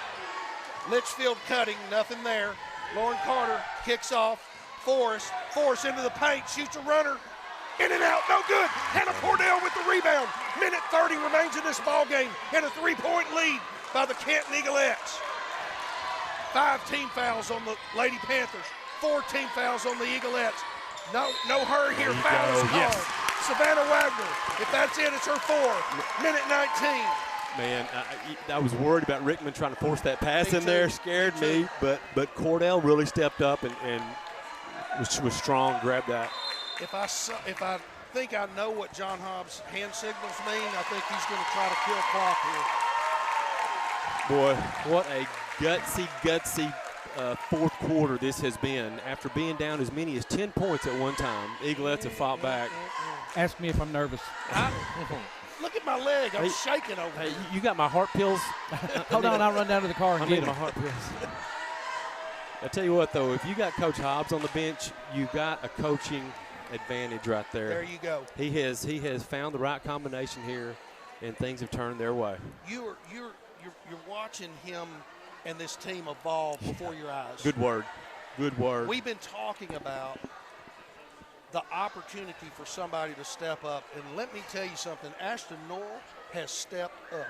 Litchfield cutting, nothing there. Lauren Carter kicks off. Forrest into the paint, shoots a runner. In and out, no good. Hannah Cordell with the rebound. Minute 30 remains in this ball game, and a three-point lead by the Canton Eaglettes. 5 team fouls on the Lady Panthers, 4 team fouls on the Eaglettes. No hurry here. Foul is called. Yes. Savannah Wagner, if that's it, it's her 4. Minute 19. Man, I was worried about Rickman trying to force that pass in there. Scared me, but Cordell really stepped up and was strong, grabbed that. If I think I know what John Hobbs' hand signals mean, I think he's going to try to kill clock here. Boy, what a gutsy fourth quarter this has been. After being down as many as 10 points at one time, Eaglettes have fought back. Ask me if I'm nervous. Look at my leg. I'm shaking over here. You got my heart pills? Hold on, I'll run down to the car and get my heart pills. I tell you what, though, if you got Coach Hobbs on the bench, you got a coaching advantage right there. There you go. He has found the right combination here, and things have turned their way. You're watching him and this team evolve before your eyes. Good word. Good word. We've been talking about the opportunity for somebody to step up, and let me tell you something. Ashton Norrell has stepped up.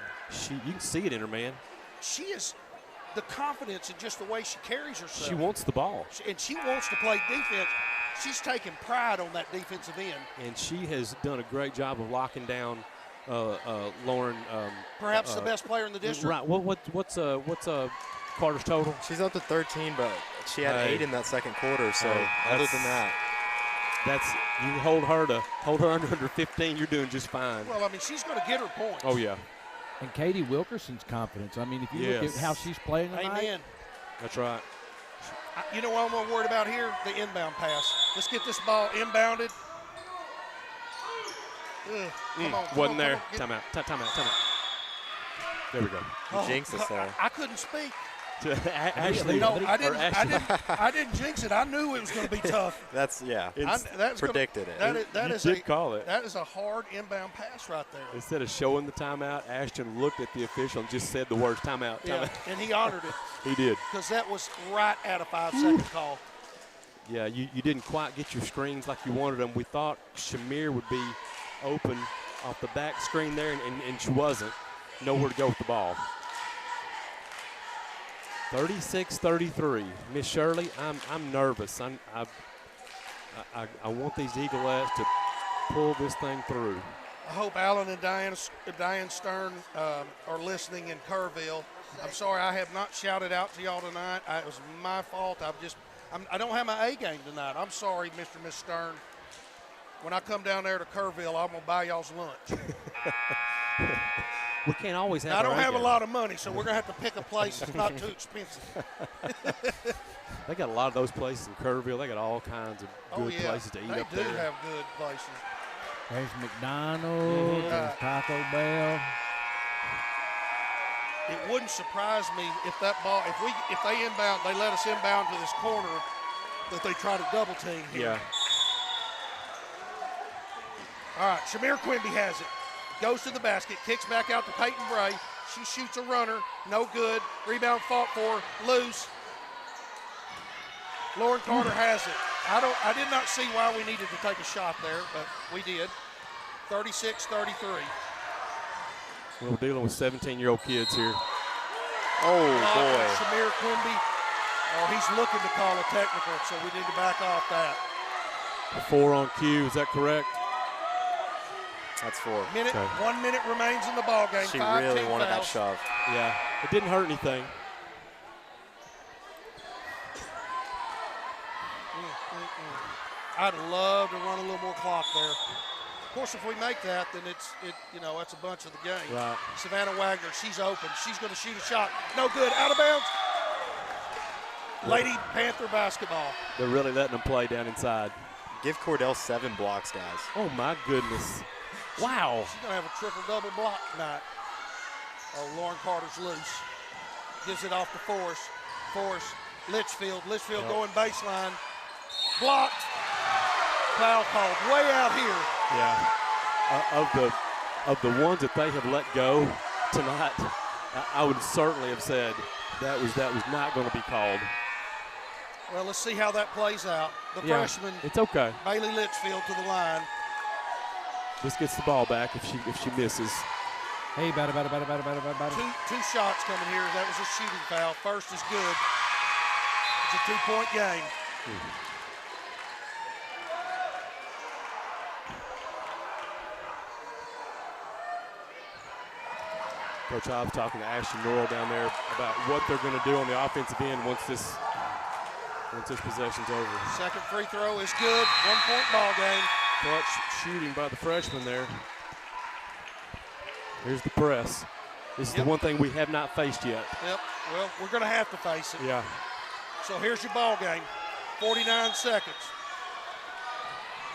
You can see it in her, man. She is the confidence in just the way she carries herself. She wants the ball. And she wants to play defense. She's taking pride on that defensive end. And she has done a great job of locking down Lauren. Perhaps the best player in the district. Right. What's Carter's total? She's up to 13, but she had 8 in that second quarter. So other than that, you hold her under 15. You're doing just fine. Well, I mean, she's going to get her points. Oh yeah. And Katie Wilkerson's confidence. I mean, if you look at how she's playing tonight. Amen. That's right. You know what I'm more worried about here? The inbound pass. Let's get this ball inbounded. Come on. Wasn't there. Time out. There we go. You jinxed us there. I couldn't speak. Ashley. No, or I Ashley. didn't jinx it. I knew it was going to be tough. That's predicted it. That You is did call it. That is a hard inbound pass right there. Instead of showing the timeout, Ashton looked at the official and just said the words timeout. Yeah, and he honored it. He did. Because that was right at a 5-second call. Yeah, you didn't quite get your screens like you wanted them. We thought Shamir would be open off the back screen there, and she wasn't. Nowhere to go with the ball. 36-33. Miss Shirley, I'm nervous. I want these Eaglettes to pull this thing through. I hope Alan and Diane Stern are listening in Kerrville. I'm sorry I have not shouted out to y'all tonight. It was my fault. I don't have my A game tonight. I'm sorry, Mr. and Miss Stern. When I come down there to Kerrville, I'm going to buy y'all's lunch. We can't always have I don't our A have a game. lot of money, so we're going to have to pick a place that's not too expensive. They got a lot of those places in Kerrville. They got all kinds of good places to eat up there. They do have good places. There's McDonald's, there's Taco Bell. It wouldn't surprise me if that ball, if they inbound, they let us inbound to this corner, that they try to double team here. Yeah. All right, Shamir Quimby has it. Goes to the basket, kicks back out to Peyton Bray. She shoots a runner, no good. Rebound fought for, loose. Lauren Carter has it. I did not see why we needed to take a shot there, but we did. 36-33. We're dealing with 17-year-old kids here. Oh, boy. Shamir Quimby. Oh, he's looking to call a technical, so we need to back off that. 4 on cue, is that correct? That's 4. 1 minute remains in the ball game. She really wanted that shove. Yeah, it didn't hurt anything. I'd love to run a little more clock there. Of course, if we make that, then it's a bunch of the game. Right. Savannah Wagner, she's open. She's going to shoot a shot. No good. Out of bounds. Lady Panther basketball. They're really letting them play down inside. Give Cordell 7 blocks, guys. Oh, my goodness. Wow. She's going to have a triple-double block tonight. Oh, Lauren Carter's loose. Gives it off to Force. Litchfield going baseline. Blocked. Foul called way out here. Yeah. Of the ones that they have let go tonight, I would certainly have said that was not going to be called. Well, let's see how that plays out. The freshman, it's okay. Bailey Litchfield to the line. This gets the ball back if she misses. Hey, batter. Two shots coming here. That was a shooting foul. First is good. It's a 2-point game. Coach Hobbs talking to Ashton Norrell down there about what they're going to do on the offensive end once this possession's over. Second free throw is good. 1-point ball game. Clutch shooting by the freshman there. Here's the press. This is the one thing we have not faced yet. Yep. Well, we're going to have to face it. Yeah. So here's your ball game. 49 seconds.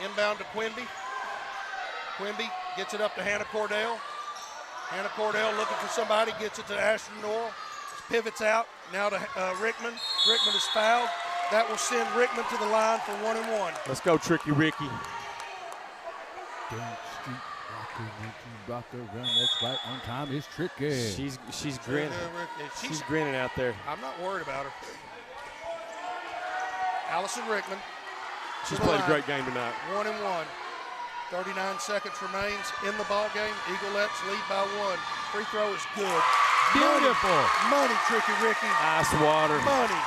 Inbound to Quimby. Quimby gets it up to Hannah Cordell. Hannah Cordell looking for somebody, gets it to Ashton Norrell. Pivots out, now to Rickman. Rickman is fouled. That will send Rickman to the line for 1-1. Let's go, Tricky Ricky. Rock around, that's right on time. It's tricky. She's grinning. She's grinning out there. I'm not worried about her. Allison Rickman. She's played a great game tonight. 1-1. 39 seconds remains in the ball game. Eaglettes lead by 1. Free throw is good. Beautiful. Money, Tricky Ricky. Ice water. Money.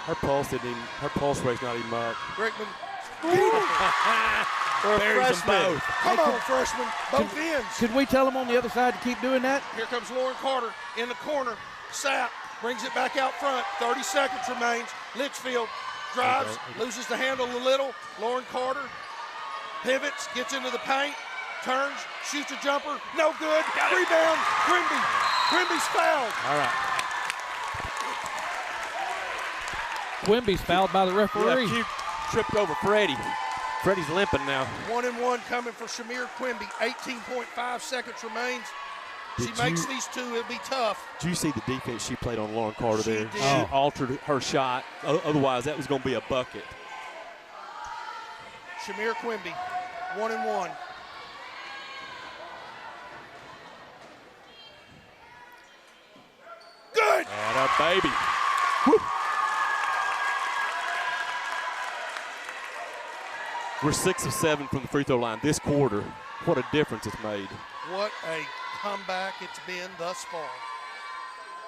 Her pulse rate's not even up. Rickman. Buries them both. Come on, freshman. Both ends. Could we tell them on the other side to keep doing that? Here comes Lauren Carter in the corner. Sapp brings it back out front. 30 seconds remains. Litchfield drives, loses the handle a little. Lauren Carter pivots, gets into the paint, turns, shoots a jumper. No good. Rebound. Quimby. Quimby's fouled. All right. Quimby's fouled by the referee. Yeah, Q tripped over Freddie. Freddie's limping now. 1-1 coming for Shamir Quimby. 18.5 seconds remains. She makes these two, it'll be tough. Did you see the defense she played on Lauren Carter She there? did. She altered her shot. Otherwise, that was going to be a bucket. Shamir Quimby, 1-1. Good. Atta baby. Woo. We're 6 of 7 from the free throw line this quarter. What a difference it's made. What a comeback it's been thus far.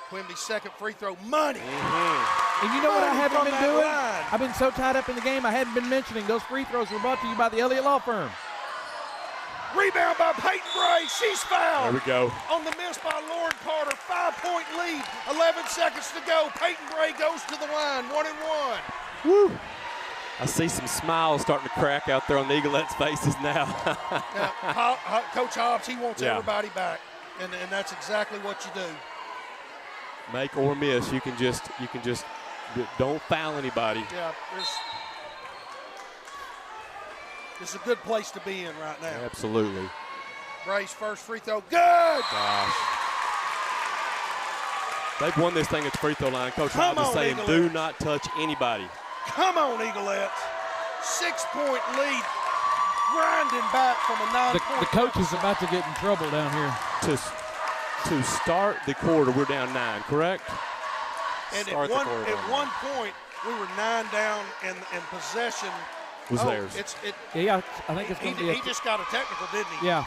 Quimby's second free throw, money. And you know what I Money haven't from been that doing? line. I've been so tied up in the game, I hadn't been mentioning those free throws were brought to you by the Elliott Law Firm. Rebound by Peyton Bray. She's fouled. There we go. On the miss by Lauren Carter. 5-point lead. 11 seconds to go. Peyton Bray goes to the line. 1-1. Woo. I see some smiles starting to crack out there on the Eaglettes' faces now. Now, Coach Hobbs, he wants Yeah. everybody back, and that's exactly what you do. Make or miss, you can just don't foul anybody. Yeah, it's a good place to be in right now. Absolutely. Bray's first free throw, good. Gosh. They've won this thing at the free throw line. Coach Come Hobbs is on, saying, Eaglettes. do not touch anybody. Come on, Eaglettes. 6-point lead, grinding back from a 9-point. The coach is about to get in trouble down here. To start the quarter, we're down 9, correct? And Start the quarter at down. one point, we were 9 down, and possession Was theirs. Yeah, I think it's He going to be he just got a technical, didn't he? Yeah.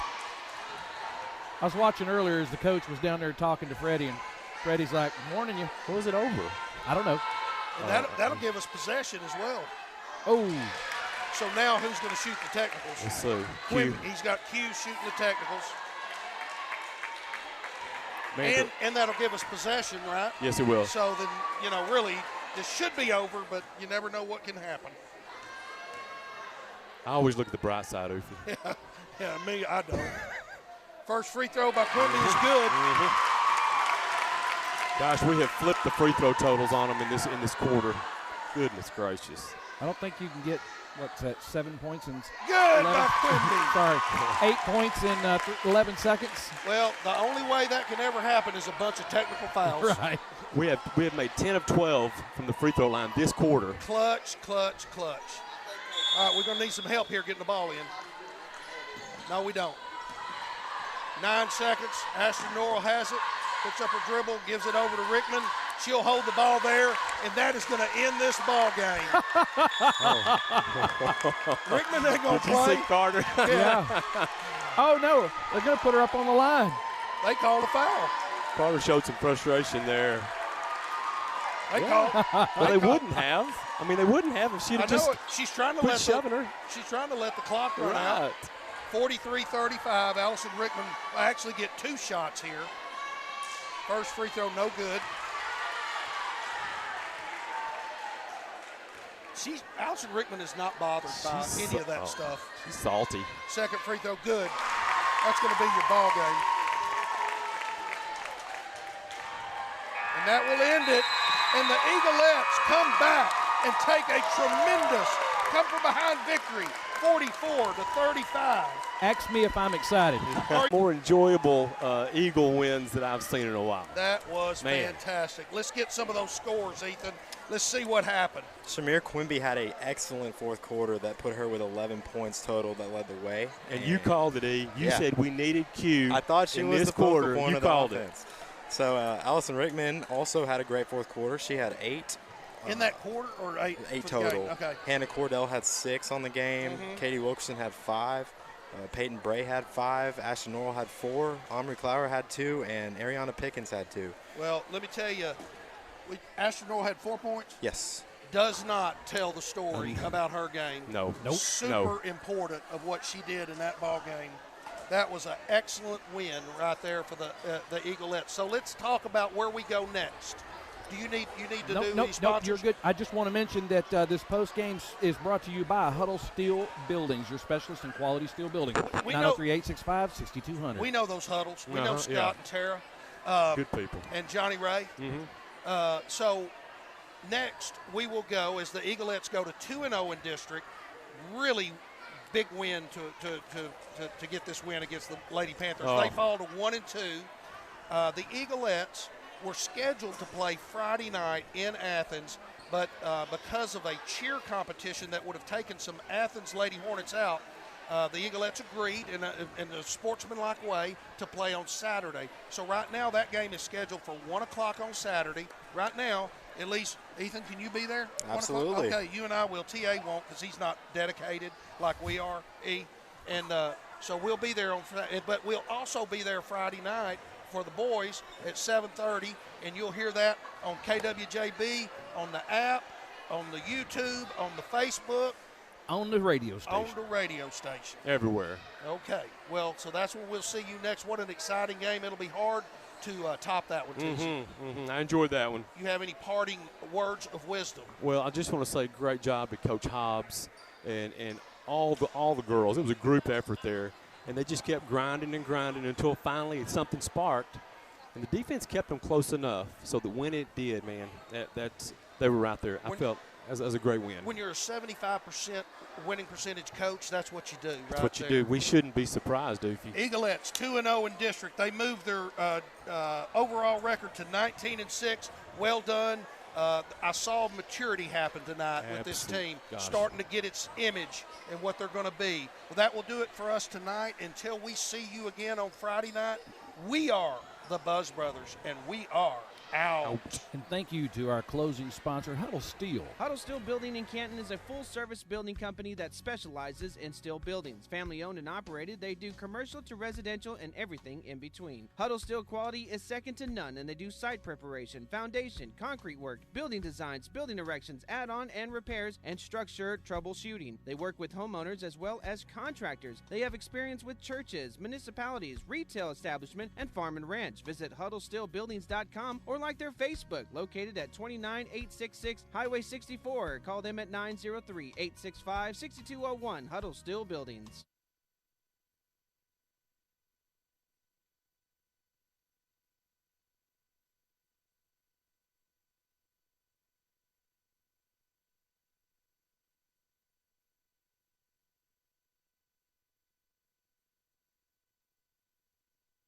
I was watching earlier as the coach was down there talking to Freddie, and Freddie's like, warning you. What was it over? I don't know. And that'll give us possession as well. Oh, So now who's going to shoot the technicals? Let's see. Quimby. He's got Q shooting the technicals. Man, And that'll give us possession, right? yes, it will. So then, really, this should be over, but you never know what can happen. I always look at the bright side, Oofy. Yeah, me, I don't. First free throw by Quimby is good. Gosh, we have flipped the free throw totals on them in this quarter. Goodness gracious. I don't think you can get, what's that, 7 points in Good by Quimby. Sorry, 8 points in 11 seconds. Well, the only way that can ever happen is a bunch of technical fouls. Right. We have made 10 of 12 from the free throw line this quarter. Clutch, clutch, clutch. All right, we're going to need some help here getting the ball in. No, we don't. 9 seconds. Ashton Norrell has it. Picks up her dribble, gives it over to Rickman. She'll hold the ball there, and that is going to end this ball game. Rickman ain't going to Did you play. see Carter? Yeah. Oh, no, they're going to put her up on the line. They called a foul. Carter showed some frustration there. They called. But they wouldn't have. I mean, they wouldn't have if she'd I have know just it. She's trying to quit let shoving her. She's trying to let the clock run out. Right. 43-35. Allison Rickman will actually get 2 shots here. First free throw, no good. Allison Rickman is not bothered by any of that stuff. She's salty. Second free throw, good. That's going to be your ball game. And that will end it. And the Eaglettes come back and take a tremendous come-from-behind victory, 44-35. Ask me if I'm excited. More enjoyable Eagle wins that I've seen in a while. That was Man. fantastic. Let's get some of those scores, Ethan. Let's see what happened. Shamir Quimby had an excellent fourth quarter that put her with 11 points total that led the way. And you called it, E. You Yeah. said we needed Q. I thought she in was this the focal quarter. point You of the called it. offense. So Allison Rickman also had a great fourth quarter. She had 8. In that quarter or 8? 8 for the game? total. Okay. Hannah Cordell had 6 on the game. Katie Wilkerson had 5. Peyton Bray had 5. Ashton Norrell had 4. Omri Clower had 2. And Ariana Pickens had 2. Well, let me tell you, Ashton Norrell had 4 points. Yes. Does not tell the story about her game. No. Nope. Super important of what she did in that ball game. That was an excellent win right there for the Eaglettes. So let's talk about where we go next. Do you need to do these sponsors? Nope, you're good. I just want to mention that this post-game is brought to you by Huddle Steel Buildings, your specialist in quality steel building. We know- 903-865-6200. We know those huddles. We know Uh-huh, Scott yeah. and Tara Good people. and Johnny Ray. So next we will go as the Eaglettes go to 2-0 in district. Really big win to get this win against the Lady Panthers. Oh. They fall to 1-2. The Eaglettes were scheduled to play Friday night in Athens, but because of a cheer competition that would have taken some Athens Lady Hornets out, the Eaglettes agreed in a sportsmanlike way to play on Saturday. So right now that game is scheduled for 1 o'clock on Saturday. Right now, at least, Ethan, can you be there? Absolutely. 1 o'clock? Okay, you and I will. TA won't because he's not dedicated like we are, E. And so we'll be there on Friday. But we'll also be there Friday night for the boys at 7:30, and you'll hear that on KWJB, on the app, on the YouTube, on the Facebook. On the radio station. On the radio station. Everywhere. Okay. Well, so that's when we'll see you next. What an exciting game. It'll be hard to top that one, too. I enjoyed that one. You have any parting words of wisdom? Well, I just want to say great job to Coach Hobbs and all the girls. It was a group effort there, and they just kept grinding and grinding until finally something sparked, and the defense kept them close enough so that when it did, man, they were right there. I felt as a great win. When you're a 75% winning percentage coach, that's what you do. That's what you do. We shouldn't be surprised, Doofy. Eaglettes 2-0 in district. They moved their overall record to 19-6. Well done. I saw maturity happen tonight with this team, starting to get its image and what they're going to be. Well, that will do it for us tonight. Until we see you again on Friday night, we are the Buzz Brothers, and we are out. And thank you to our closing sponsor, Huddle Steel. Huddle Steel Building in Canton is a full-service building company that specializes in steel buildings. Family-owned and operated, they do commercial to residential and everything in between. Huddle Steel quality is second to none, and they do site preparation, foundation, concrete work, building designs, building erections, add-on and repairs, and structure troubleshooting. They work with homeowners as well as contractors. They have experience with churches, municipalities, retail establishment, and farm and ranch. Visit HuddleSteelBuildings.com or like their Facebook, located at 29866 Highway 64. Call them at 903-865-6201. Huddle Steel Buildings.